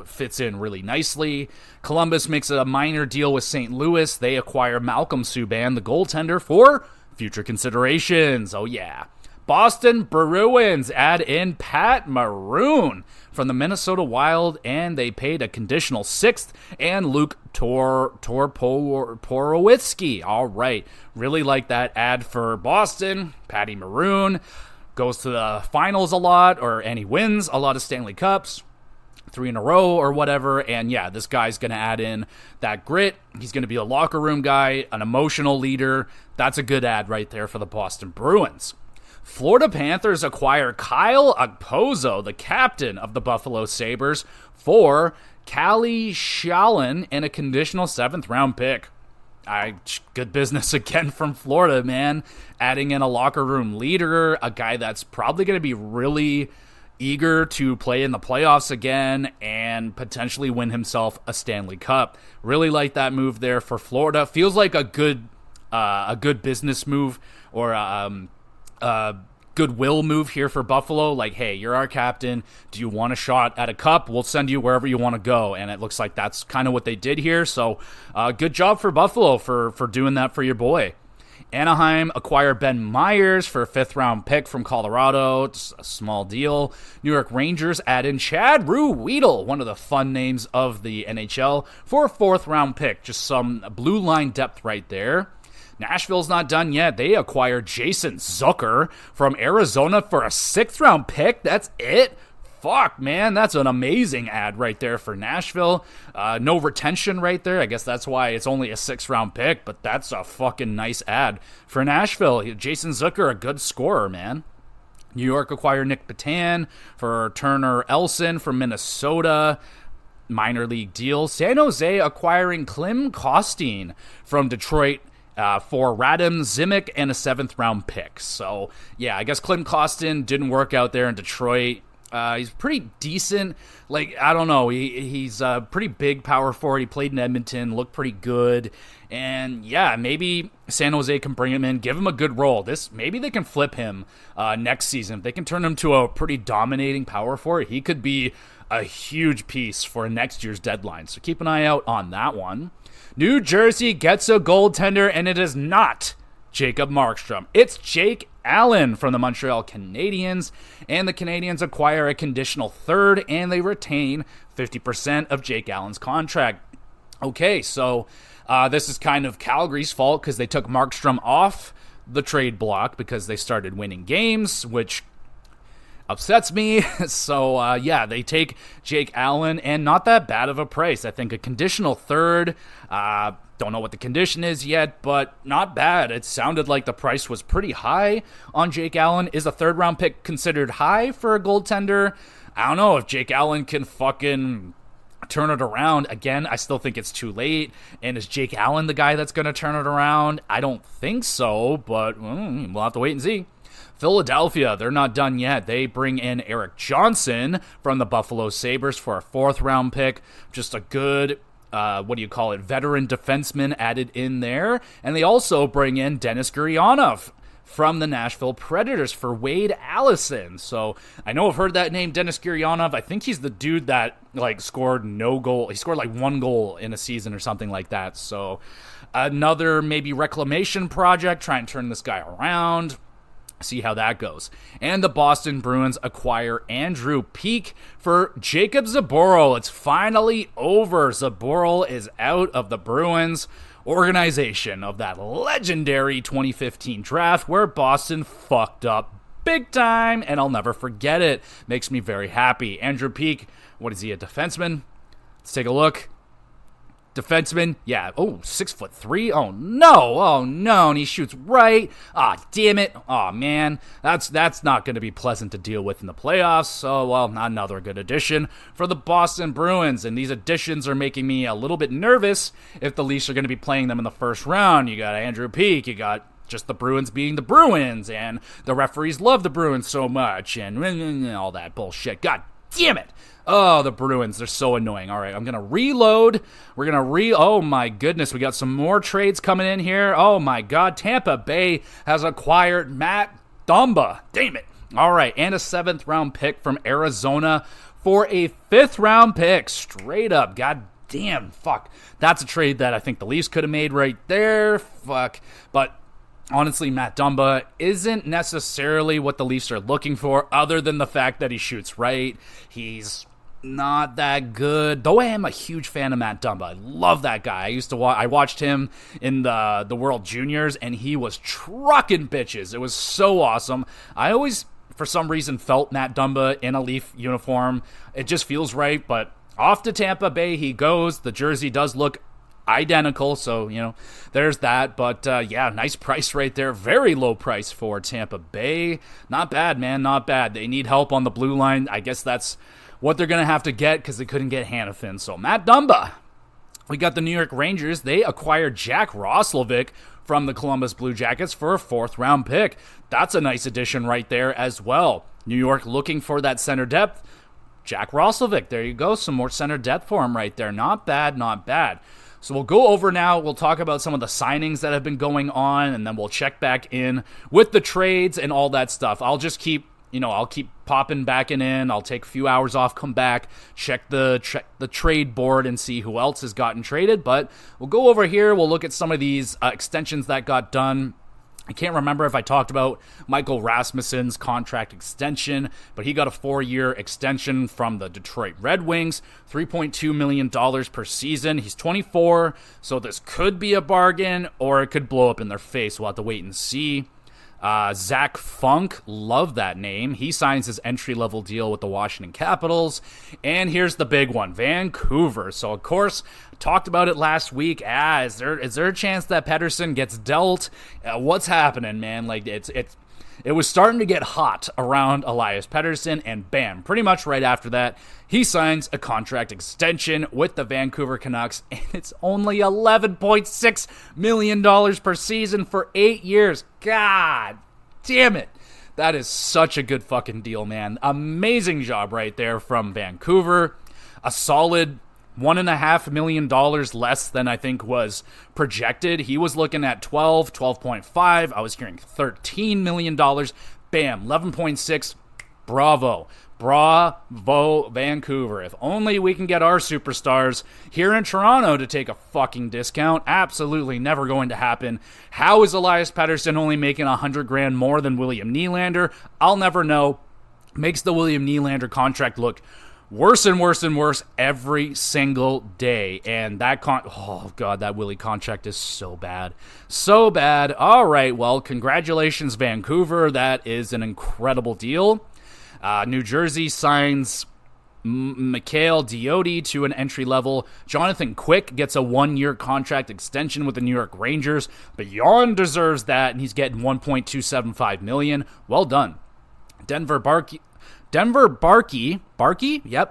fits in really nicely. Columbus makes a minor deal with St. Louis. They acquire Malcolm Subban, the goaltender, for future considerations. Oh, yeah. Boston Bruins add in Pat Maroon from the Minnesota Wild, and they paid a conditional sixth, and Luke Torporowski. All right. Really like that ad for Boston. Patty Maroon goes to the finals a lot, and he wins a lot of Stanley Cups, 3 in a row or whatever. And yeah, this guy's going to add in that grit. He's going to be a locker room guy, an emotional leader. That's a good ad right there for the Boston Bruins. Florida Panthers acquire Kyle Okposo, the captain of the Buffalo Sabres, for Callie Shalin and a conditional 7th-round pick. Good business again from Florida, man. Adding in a locker room leader, a guy that's probably going to be really eager to play in the playoffs again and potentially win himself a Stanley Cup. Really like that move there for Florida. Feels like a good business move, or goodwill move here for Buffalo. Like, hey, you're our captain. Do you want a shot at a cup? We'll send you wherever you want to go. And it looks like that's kind of what they did here. So good job for Buffalo for doing that for your boy. Anaheim acquire Ben Myers for a 5th-round pick from Colorado. It's a small deal. New York Rangers add in Chad Ruhwedel, one of the fun names of the NHL, for a 4th-round pick. Just some blue line depth right there. Nashville's not done yet. They acquired Jason Zucker from Arizona for a 6th-round pick. That's it? Fuck, man, that's an amazing ad right there for Nashville. No retention right there. I guess that's why it's only a 6th-round pick, but that's a fucking nice ad for Nashville. Jason Zucker, a good scorer, man. New York acquired Nick Petan for Turner Elson from Minnesota. Minor league deal. San Jose acquiring Klim Kostin from Detroit for Radim Zimek and a 7th-round pick. So, yeah, I guess Klim Kostin didn't work out there in Detroit. He's pretty decent. Like, I don't know. He's a pretty big power forward. He played in Edmonton, looked pretty good. And, yeah, maybe San Jose can bring him in, give him a good role. Maybe they can flip him next season. If they can turn him to a pretty dominating power forward, he could be a huge piece for next year's deadline. So keep an eye out on that one. New Jersey gets a goaltender, and it is not Jacob Markstrom. It's Jake Allen from the Montreal Canadiens, and the Canadiens acquire a conditional 3rd, and they retain 50% of Jake Allen's contract. Okay, so this is kind of Calgary's fault because they took Markstrom off the trade block because they started winning games, which upsets me. So, yeah, they take Jake Allen, and not that bad of a price. I think a conditional 3rd. Don't know what the condition is yet, but not bad. It sounded like the price was pretty high on Jake Allen. Is a 3rd-round pick considered high for a goaltender? I don't know if Jake Allen can fucking turn it around. Again, I still think it's too late. And is Jake Allen the guy that's going to turn it around? I don't think so, but we'll have to wait and see. Philadelphia, they're not done yet. They bring in Eric Johnson from the Buffalo Sabres for a 4th-round pick. Just a good veteran defenseman added in there. And they also bring in Denis Gurianov from the Nashville Predators for Wade Allison. So I know I've heard that name, Denis Gurianov. I think he's the dude that scored no goal. He scored 1 goal in a season or something like that. So another maybe reclamation project, try and turn this guy around. See how that goes. And the Boston Bruins acquire Andrew Peeke for Jacob Zaboral. It's finally over. Zaboral is out of the Bruins organization of that legendary 2015 draft where Boston fucked up big time, and I'll never forget it. Makes me very happy. Andrew Peeke, what is he, a defenseman? Let's take a look. Defenseman, yeah. Oh, 6'3". Oh no, and he shoots right. Damn it. Man, that's not going to be pleasant to deal with in the playoffs. So, well, not another good addition for the Boston Bruins. And these additions are making me a little bit nervous if the Leafs are going to be playing them in the first round. You got Andrew Peeke, you got just the Bruins being the Bruins, and the referees love the Bruins so much, and all that bullshit. God damn it. Oh, the Bruins, they're so annoying. All right, I'm going to reload. We're going to oh my goodness, we got some more trades coming in here. Oh my God, Tampa Bay has acquired Matt Dumba. Damn it. All right, and a 7th-round pick from Arizona for a 5th-round pick. Straight up, God damn, fuck. That's a trade that I think the Leafs could have made right there. Fuck, but honestly, Matt Dumba isn't necessarily what the Leafs are looking for, other than the fact that he shoots right. He's not that good, though I am a huge fan of Matt Dumba. I love that guy. I watched him in the World Juniors, and he was trucking bitches. It was so awesome. I always, for some reason, felt Matt Dumba in a Leaf uniform. It just feels right, but off to Tampa Bay he goes. The jersey does look identical, so there's that. But yeah, nice price right there. Very low price for Tampa Bay. Not bad, man, not bad. They need help on the blue line. I guess that's what they're gonna have to get because they couldn't get Hanifin. So Matt Dumba. We got the New York Rangers. They acquired Jack Roslovic from the Columbus Blue Jackets for a 4th-round pick. That's a nice addition right there as well. New York looking for that center depth. Jack Roslovic, there you go. Some more center depth for him right there. Not bad, not bad. So we'll go over now. We'll talk about some of the signings that have been going on, and then we'll check back in with the trades and all that stuff. I'll just keep, I'll keep popping back in. I'll take a few hours off, come back, check the trade board and see who else has gotten traded. But we'll go over here. We'll look at some of these extensions that got done. I can't remember if I talked about Michael Rasmussen's contract extension, but he got a 4-year extension from the Detroit Red Wings, $3.2 million per season. He's 24, so this could be a bargain, or it could blow up in their face. We'll have to wait and see. Zach Funk, love that name. He signs his entry-level deal with the Washington Capitals. And here's the big one, Vancouver. So, of course, talked about it last week. Is there a chance that Pettersson gets dealt? What's happening, man? Like, it was starting to get hot around Elias Pettersson, and bam, pretty much right after that, he signs a contract extension with the Vancouver Canucks, and it's only $11.6 million per season for 8 years. God damn it. That is such a good fucking deal, man. Amazing job right there from Vancouver. A solid $1.5 million less than I think was projected. He was looking at 12.5. I was hearing $13 million. Bam, 11.6. Bravo, Vancouver. If only we can get our superstars here in Toronto to take a fucking discount. Absolutely never going to happen. How is Elias Pettersson only making $100,000 more than William Nylander? I'll never know. Makes the William Nylander contract look worse and worse and worse every single day. And that that Willie contract is so bad. So bad. All right, well, congratulations, Vancouver. That is an incredible deal. New Jersey signs Mikhail Diodi to an entry level. Jonathan Quick gets a 1-year contract extension with the New York Rangers. Beyond deserves that, and he's getting $1.275 million. Well done. Denver Barkey? Yep,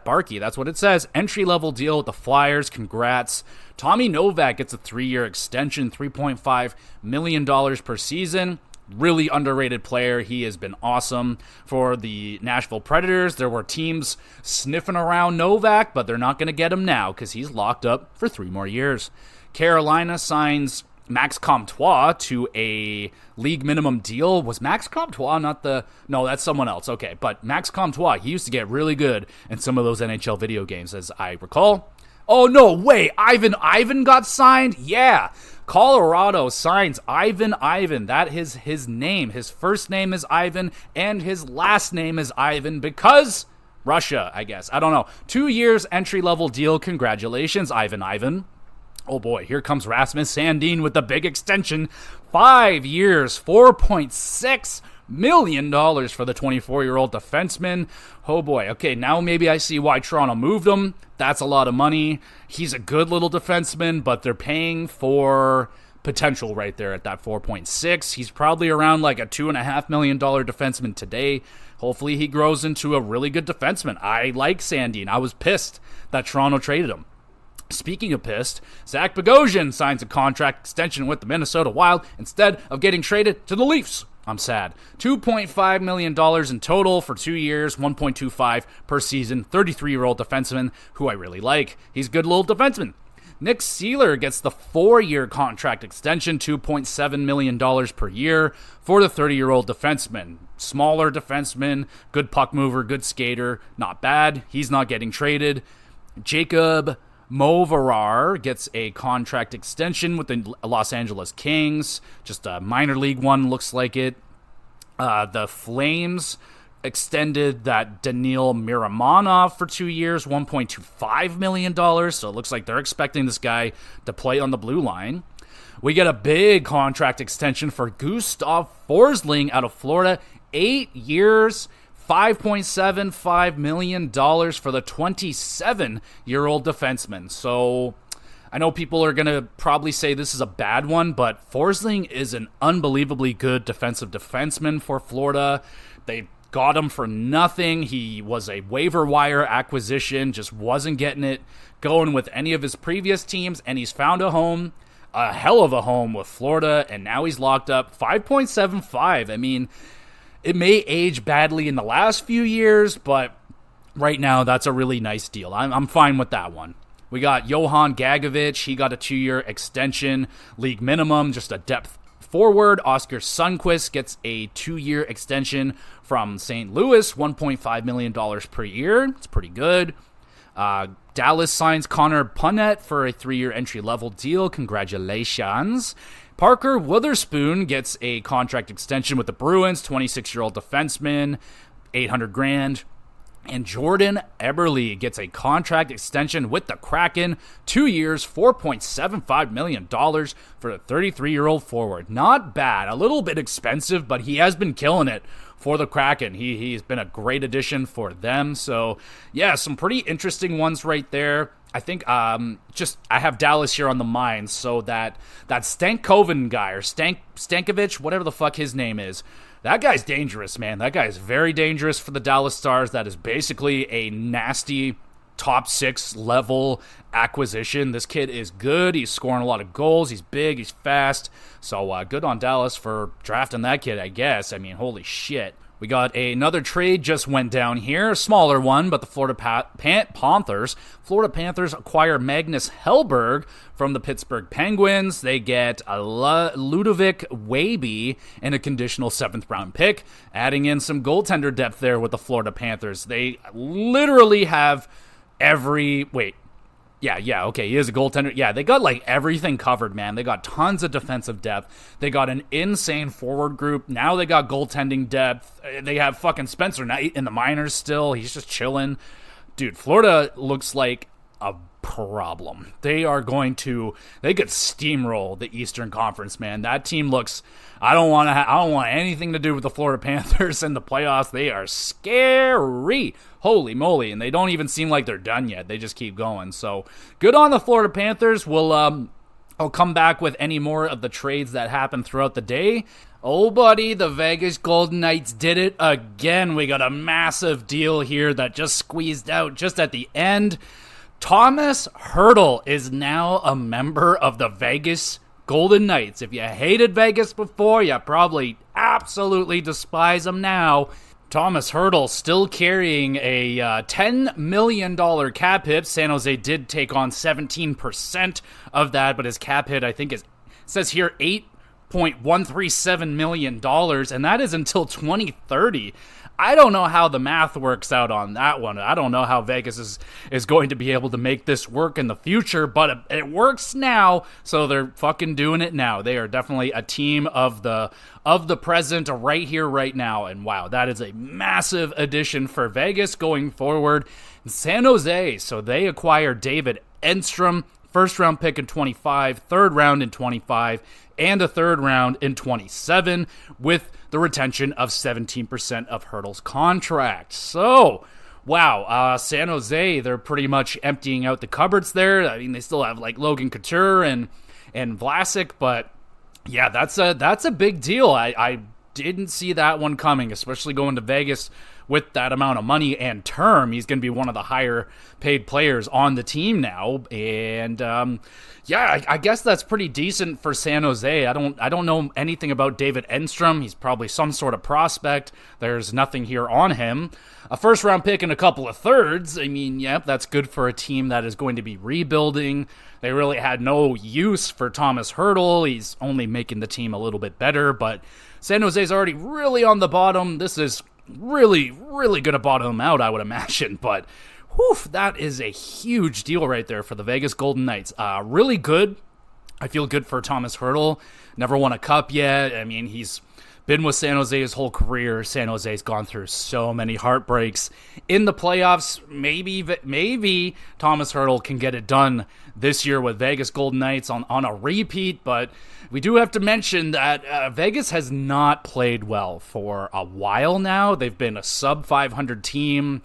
Barkey, that's what it says. Entry-level deal with the Flyers, congrats. Tommy Novak gets a 3-year extension, $3.5 million per season. Really underrated player. He has been awesome for the Nashville Predators. There were teams sniffing around Novak, but they're not going to get him now because he's locked up for 3 more years. Carolina signs Max Comtois to a league minimum deal. Was Max Comtois not the... No, that's someone else. Okay, but Max Comtois, he used to get really good in some of those NHL video games, as I recall. Oh, no, wait, Ivan got signed? Yeah, Colorado signs Ivan. That is his name. His first name is Ivan, and his last name is Ivan because Russia, I guess. I don't know. 2 years entry-level deal. Congratulations, Ivan. Oh boy, here comes Rasmus Sandin with the big extension. 5 years, $4.6 million for the 24-year-old defenseman. Oh boy, okay, now maybe I see why Toronto moved him. That's a lot of money. He's a good little defenseman, but they're paying for potential right there at that 4.6. He's probably around like a $2.5 million defenseman today. Hopefully he grows into a really good defenseman. I like Sandin. I was pissed that Toronto traded him. Speaking of pissed, Zach Bogosian signs a contract extension with the Minnesota Wild instead of getting traded to the Leafs. I'm sad. $2.5 million in total for 2 years, $1.25 per season. 33-year-old defenseman who I really like. He's a good little defenseman. Nick Seeler gets the 4-year contract extension, $2.7 million per year for the 30-year-old defenseman. Smaller defenseman, good puck mover, good skater, not bad. He's not getting traded. Jacob Movarar gets a contract extension with the Los Angeles Kings. Just a minor league one, looks like it. The Flames extended that Daniil Miramonov for 2 years, $1.25 million. So it looks like they're expecting this guy to play on the blue line. We get a big contract extension for Gustav Forsling out of Florida. 8 years, $5.75 million for the 27-year-old defenseman. So I know people are going to probably say this is a bad one, but Forsling is an unbelievably good defensive defenseman for Florida. They got him for nothing. He was a waiver wire acquisition, just wasn't getting it going with any of his previous teams, and he's found a home, a hell of a home with Florida, and now he's locked up. 5.75. I mean, it may age badly in the last few years, but right now that's a really nice deal. I'm fine with that one. We got Johan Gagovich. He got a 2-year extension, league minimum, just a depth forward. Oscar Sundqvist gets a 2-year extension from St. Louis, $1.5 million per year. It's pretty good. Dallas signs Connor Punnett for a 3-year entry-level deal. Congratulations. Parker Witherspoon gets a contract extension with the Bruins, 26-year-old defenseman, $800,000. And Jordan Eberle gets a contract extension with the Kraken, 2 years, $4.75 million for the 33-year-old forward. Not bad. A little bit expensive, but he has been killing it for the Kraken. He's been a great addition for them. So, yeah, some pretty interesting ones right there. I think I have Dallas here on the mind, so that Stankoven guy, or Stankovic, whatever the fuck his name is, that guy's dangerous, man. That guy is very dangerous for the Dallas Stars. That is basically a nasty top 6 level acquisition. This kid is good. He's scoring a lot of goals. He's big. He's fast. So good on Dallas for drafting that kid, I guess. I mean, holy shit. We got another trade just went down here, a smaller one, but the Florida Panthers acquire Magnus Hellberg from the Pittsburgh Penguins. They get a Ludovic Waby and a conditional 7th-round pick, adding in some goaltender depth there with the Florida Panthers. They literally have okay, he is a goaltender. Yeah, they got like everything covered, man. They got tons of defensive depth. They got an insane forward group. Now they got goaltending depth. They have fucking Spencer Knight in the minors still. He's just chilling. Dude, Florida looks like a problem. They could steamroll the Eastern Conference, man. That team looks, I don't want anything to do with the Florida Panthers in the playoffs. They are scary. Holy moly. And they don't even seem like they're done yet. They just keep going. So good on the Florida Panthers. I'll come back with any more of the trades that happen throughout the day. Oh, buddy, the Vegas Golden Knights did it again. We got a massive deal here that just squeezed out just at the end. Thomas Hertl is now a member of the Vegas Golden Knights. If you hated Vegas before, you probably absolutely despise them now. Thomas Hertl still carrying a $10 million cap hit. San Jose did take on 17% of that, but his cap hit, I think, says here $8.137 million, and that is until 2030. I don't know how the math works out on that one. I don't know how Vegas is going to be able to make this work in the future, but it works now, so they're fucking doing it now. They are definitely a team of the present right here, right now, and wow, that is a massive addition for Vegas going forward. San Jose, so they acquire David Enstrom, first-round pick in 25, third round in 25, and a third round in 27, with the retention of 17% of Hertl's contract. So, wow, San Jose, they're pretty much emptying out the cupboards there. I mean, they still have like Logan Couture and Vlasic, but yeah, that's a big deal. I didn't see that one coming, especially going to Vegas with that amount of money and term. He's going to be one of the higher paid players on the team now. And I guess that's pretty decent for San Jose. I don't know anything about David Enstrom. He's probably some sort of prospect. There's nothing here on him. A first round pick and a couple of thirds. I mean, that's good for a team that is going to be rebuilding. They really had no use for Thomas Hertl. He's only making the team a little bit better, but San Jose's already really on the bottom. This is really, really going to bottom them out, I would imagine. But, that is a huge deal right there for the Vegas Golden Knights. Really good. I feel good for Thomas Hertl. Never won a cup yet. I mean, he's been with San Jose his whole career. San Jose's gone through so many heartbreaks in the playoffs. Maybe Thomas Hertl can get it done this year with Vegas Golden Knights on a repeat, but we do have to mention that Vegas has not played well for a while now. They've been a sub-500 team.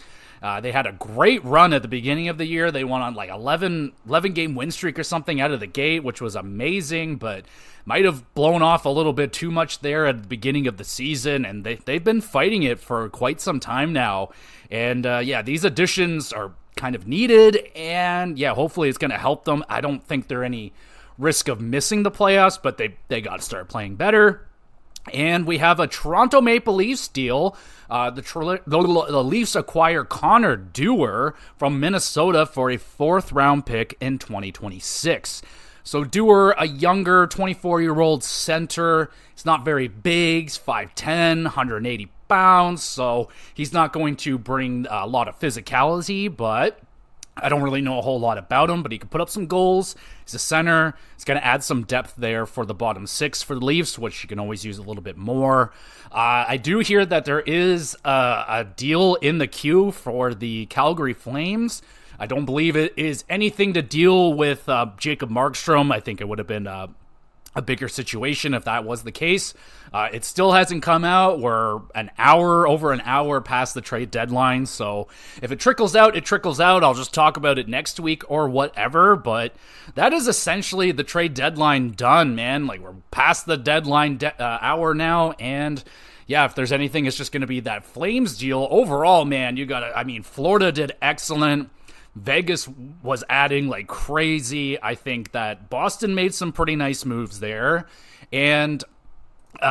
They had a great run at the beginning of the year. They went on like 11-game win streak or something out of the gate, which was amazing, but might have blown off a little bit too much there at the beginning of the season, and they've been fighting it for quite some time now. And these additions are kind of needed, and hopefully it's going to help them. I don't think they're any risk of missing the playoffs, but they got to start playing better. And we have a Toronto Maple Leafs deal. The Leafs acquire Connor Dewar from Minnesota for a 4th-round pick in 2026. So Dewar, a younger 24-year-old center. He's not very big. He's 5'10", 180 pounds. So he's not going to bring a lot of physicality, but I don't really know a whole lot about him, but he can put up some goals. He's a center. He's going to add some depth there for the bottom six for the Leafs, which you can always use a little bit more. I do hear that there is a deal in the queue for the Calgary Flames. I don't believe it is anything to deal with Jacob Markstrom. I think it would have been a bigger situation if that was the case. It still hasn't come out. We're over an hour past the trade deadline. So if it trickles out, it trickles out. I'll just talk about it next week or whatever. But that is essentially the trade deadline done, man. Like, we're past the deadline hour now. And yeah, if there's anything, it's just going to be that Flames deal. Overall, man, Florida did excellent. Vegas was adding like crazy. I think that Boston made some pretty nice moves there. And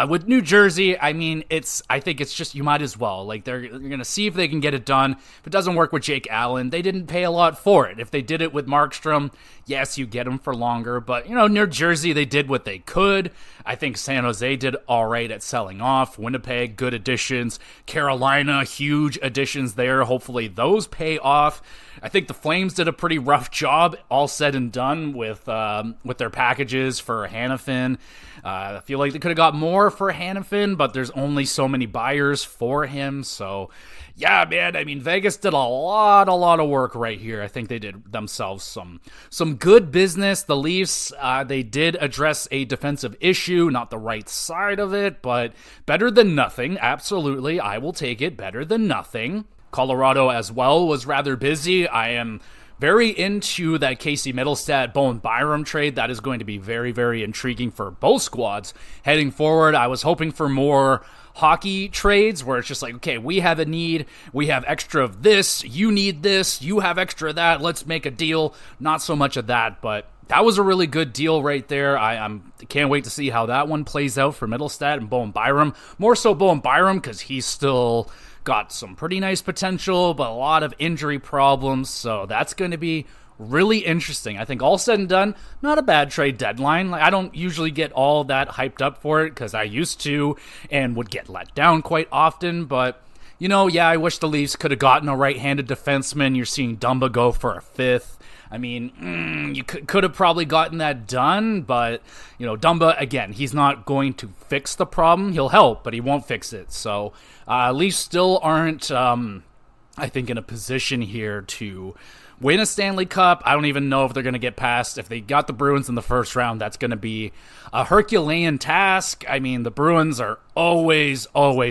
with New Jersey, I think it's just, you might as well. Like, they're going to see if they can get it done. If it doesn't work with Jake Allen, they didn't pay a lot for it. If they did it with Markstrom, yes, you get him for longer. But, New Jersey, they did what they could. I think San Jose did all right at selling off. Winnipeg, good additions. Carolina, huge additions there. Hopefully those pay off. I think the Flames did a pretty rough job, all said and done, with their packages for Hanifin. I feel like they could have got more for Hanifin, but there's only so many buyers for him. So, yeah, man, Vegas did a lot of work right here. I think they did themselves some good business. The Leafs, they did address a defensive issue, not the right side of it, but better than nothing. Absolutely, I will take it. Better than nothing. Colorado as well was rather busy. I am very into that Casey Middlestat, Bowen Byram trade. That is going to be very, very intriguing for both squads heading forward. I was hoping for more hockey trades where it's just like, okay, we have a need, we have extra of this, you need this, you have extra of that, let's make a deal. Not so much of that, but that was a really good deal right there. I can't wait to see how that one plays out for Middlestat and Bowen Byram. More so Bowen Byram, because he's still got some pretty nice potential, but a lot of injury problems, so that's going to be really interesting. I think all said and done, not a bad trade deadline. I don't usually get all that hyped up for it, because I used to and would get let down quite often, but I wish the Leafs could have gotten a right-handed defenseman. You're seeing Dumba go for a fifth. You could have probably gotten that done, but, Dumba, again, he's not going to fix the problem. He'll help, but he won't fix it. So, Leafs still aren't, I think, in a position here to win a Stanley Cup. I don't even know if they're going to get past. If they got the Bruins in the first round, that's going to be a Herculean task. The Bruins are always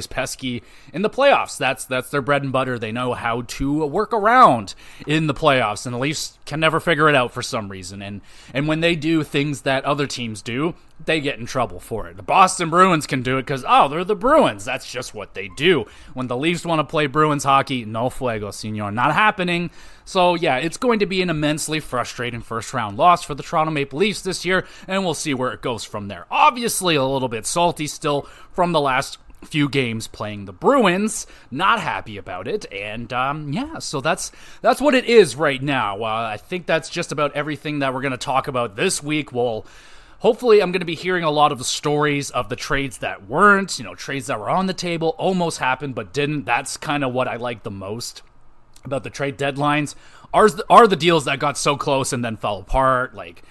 pesky in the playoffs. That's their bread and butter. They know how to work around in the playoffs, and the Leafs can never figure it out for some reason. And when they do things that other teams do, they get in trouble for it. The Boston Bruins can do it because, they're the Bruins. That's just what they do. When the Leafs want to play Bruins hockey, no fuego, senor. Not happening. So, yeah, it's going to be an immensely frustrating first-round loss for the Toronto Maple Leafs this year, and we'll see where it goes from there. Obviously, a little bit salty still from the last few games playing the Bruins. Not happy about it, and so that's what it is right now. I think that's just about everything that we're going to talk about this week. Hopefully, I'm going to be hearing a lot of the stories of the trades that weren't, trades that were on the table, almost happened but didn't. That's kind of what I like the most about the trade deadlines. Are the deals that got so close and then fell apart, like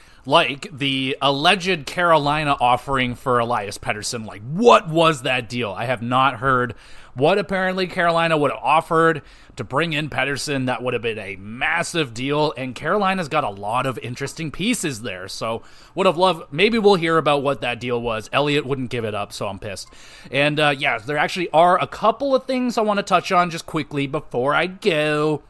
the alleged Carolina offering for Elias Pettersson. Like, what was that deal? I have not heard what apparently Carolina would have offered to bring in Pettersson. That would have been a massive deal, and Carolina's got a lot of interesting pieces there. So would have loved, maybe we'll hear about what that deal was. Elliott wouldn't give it up, so I'm pissed. And there actually are a couple of things I want to touch on just quickly before I go.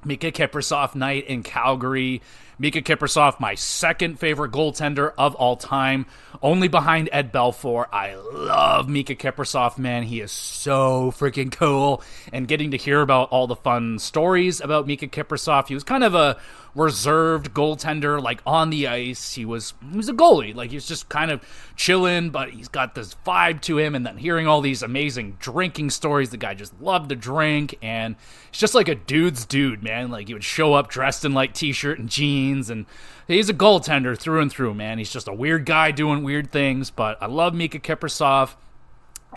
Mika Kiprusoff night in Calgary. Mika Kiprusoff, my second favorite goaltender of all time, only behind Ed Belfour. I love Mika Kiprusoff, man. He is so freaking cool. And getting to hear about all the fun stories about Mika Kiprusoff. He was kind of a reserved goaltender, like on the ice. He was a goalie. Like, he was just kind of chilling, but he's got this vibe to him. And then hearing all these amazing drinking stories, the guy just loved to drink. And it's just like a dude's dude, man. Like, he would show up dressed in like t-shirt and jeans, and he's a goaltender through and through, man. He's just a weird guy doing weird things, but I love Mika Kiprusoff.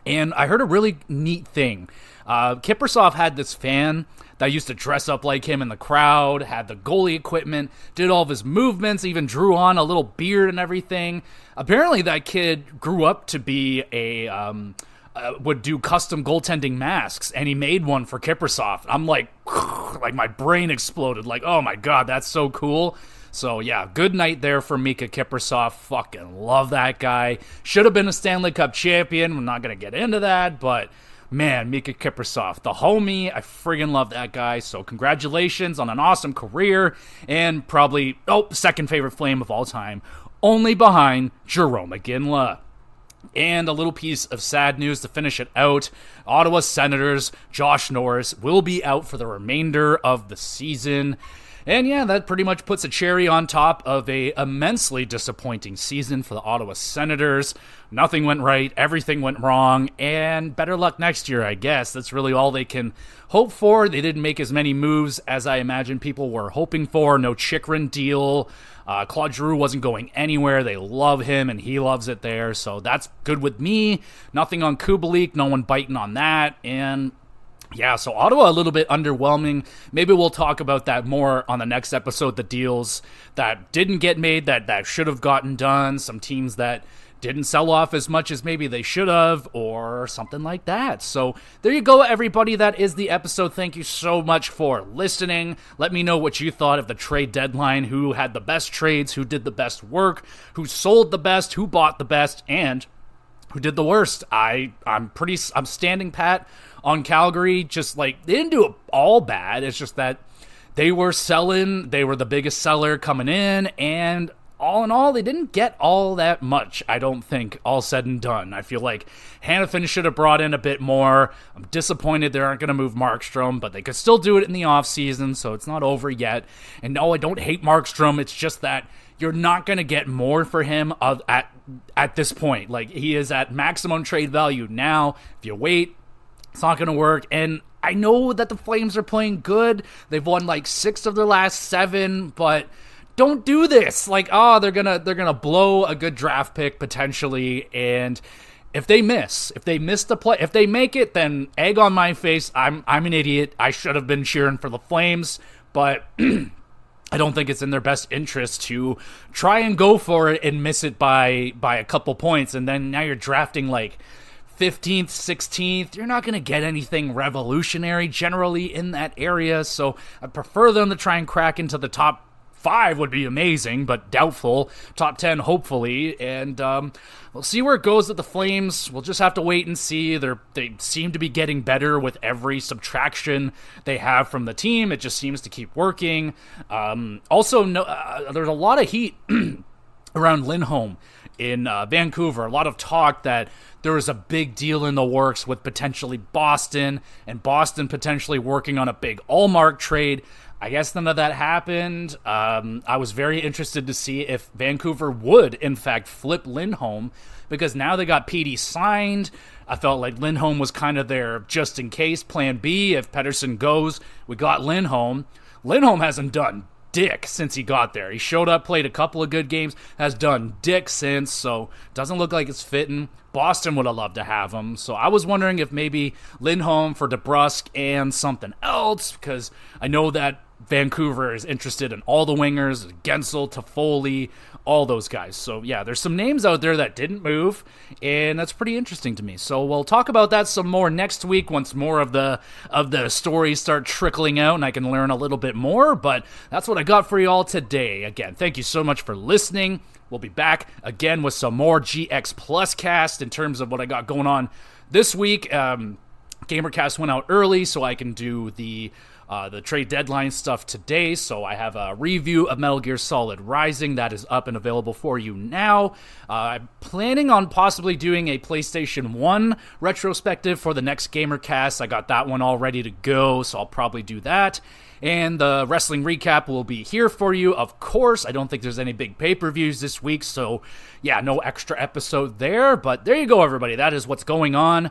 And I heard a really neat thing. Kiprusoff had this fan that used to dress up like him in the crowd, had the goalie equipment, did all of his movements, even drew on a little beard and everything. Apparently that kid grew up to be would do custom goaltending masks, and he made one for Kiprusoff. I'm like my brain exploded. Like, oh my God, that's so cool. So yeah, good night there for Mika Kiprusoff. Fucking love that guy. Should have been a Stanley Cup champion. We're not going to get into that, but man, Mika Kiprusoff, the homie, I friggin' love that guy. So congratulations on an awesome career, and probably, second favorite Flame of all time, only behind Jarome Iginla. And a little piece of sad news to finish it out. Ottawa Senators Josh Norris will be out for the remainder of the season. And yeah, that pretty much puts a cherry on top of a immensely disappointing season for the Ottawa Senators. Nothing went right, everything went wrong, and better luck next year, I guess. That's really all they can hope for. They didn't make as many moves as I imagine people were hoping for. No Chychrun deal. Claude Giroux wasn't going anywhere. They love him, and he loves it there, so that's good with me. Nothing on Kubalik, no one biting on that, and yeah, so Ottawa a little bit underwhelming. Maybe we'll talk about that more on the next episode, the deals that didn't get made, that should have gotten done, some teams that didn't sell off as much as maybe they should have, or something like that. So there you go, everybody. That is the episode. Thank you so much for listening. Let me know what you thought of the trade deadline, who had the best trades, who did the best work, who sold the best, who bought the best, and who did the worst. I'm standing pat on Calgary. Just like, they didn't do it all bad. It's just that they were selling. They were the biggest seller coming in, and all in all, they didn't get all that much, I don't think, all said and done. I feel like Hanifin should have brought in a bit more. I'm disappointed they aren't going to move Markstrom, but they could still do it in the offseason, so it's not over yet. And no, I don't hate Markstrom. It's just that you're not going to get more for him at this point. Like, he is at maximum trade value now. If you wait, it's not going to work. And I know that the Flames are playing good. They've won like 6 of their last 7, but don't do this. Like, they're gonna blow a good draft pick potentially, and if they make it, then egg on my face. I'm an idiot. I should have been cheering for the Flames, but I don't think it's in their best interest to try and go for it and miss it by a couple points, and then now you're drafting like 15th, 16th, you're not going to get anything revolutionary generally in that area, so I prefer them to try and crack into the top 5 would be amazing, but doubtful. Top 10, hopefully, and we'll see where it goes with the Flames. We'll just have to wait and see. They seem to be getting better with every subtraction they have from the team. It just seems to keep working. Also, there's a lot of heat around Lindholm in Vancouver. A lot of talk that there was a big deal in the works with potentially Boston, and Boston potentially working on a big Allmark trade. I guess none of that happened. I was very interested to see if Vancouver would, in fact, flip Lindholm, because now they got PD signed. I felt like Lindholm was kind of their just-in-case plan B. If Pettersson goes, we got Lindholm. Lindholm hasn't done dick since he got there. He showed up, played a couple of good games, has done dick since, so doesn't look like it's fitting. Boston would have loved to have him, so I was wondering if maybe Lindholm for DeBrusk and something else, because I know that Vancouver is interested in all the wingers, Gensel, Toffoli, all those guys. So yeah, there's some names out there that didn't move, and that's pretty interesting to me. So we'll talk about that some more next week once more of the stories start trickling out and I can learn a little bit more, but that's what I got for you all today. Again, thank you so much for listening. We'll be back again with some more GX Plus cast in terms of what I got going on this week. GamerCast went out early so I can do the trade deadline stuff today, so I have a review of Metal Gear Solid Rising that is up and available for you now. I'm planning on possibly doing a PlayStation 1 retrospective for the next GamerCast. I got that one all ready to go, so I'll probably do that. And the wrestling recap will be here for you, of course. I don't think there's any big pay-per-views this week, so yeah, no extra episode there. But there you go, everybody. That is what's going on.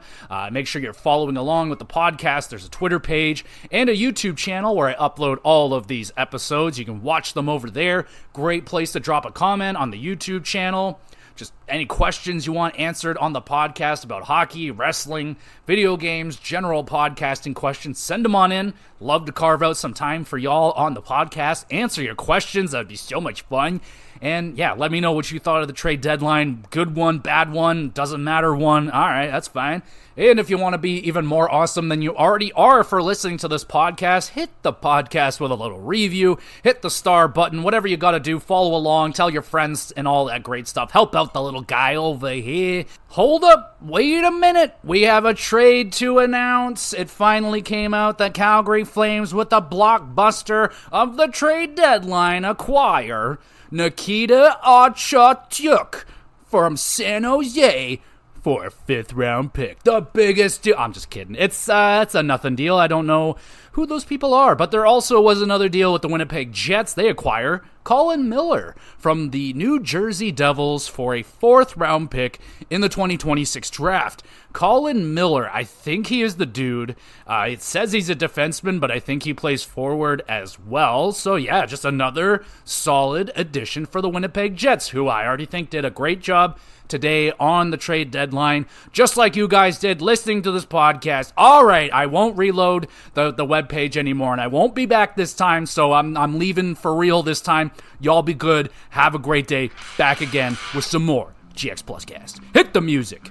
Make sure you're following along with the podcast. There's a Twitter page and a YouTube channel where I upload all of these episodes. You can watch them over there. Great place to drop a comment on the YouTube channel. just any questions you want answered on the podcast about hockey, wrestling, video games, general podcasting questions, send them on in. Love to carve out some time for y'all on the podcast, answer your questions. That'd be so much fun. And yeah, let me know what you thought of the trade deadline. Good one, bad one, doesn't matter one. All right, that's fine. And if you want to be even more awesome than you already are for listening to this podcast, hit the podcast with a little review, hit the star button, whatever you got to do, follow along, tell your friends and all that great stuff. Help out the little guy over here. Hold up, wait a minute. We have a trade to announce. It finally came out that Calgary Flames, with the blockbuster of the trade deadline, acquire Nikita Achatyuk from San Jose for a 5th round pick. The biggest deal. I'm just kidding. It's a nothing deal. I don't know who those people are, but there also was another deal with the Winnipeg Jets. They acquire Colin Miller from the New Jersey Devils for a 4th round pick in the 2026 draft. Colin Miller, I think he is the dude. It says he's a defenseman, but I think he plays forward as well. So yeah, just another solid addition for the Winnipeg Jets, who I already think did a great job today on the trade deadline, just like you guys did listening to this podcast. All right, I won't reload the webpage anymore, and I won't be back this time, so I'm leaving for real this time. Y'all be good. Have a great day. Back again with some more GX Plus Cast. Hit the music.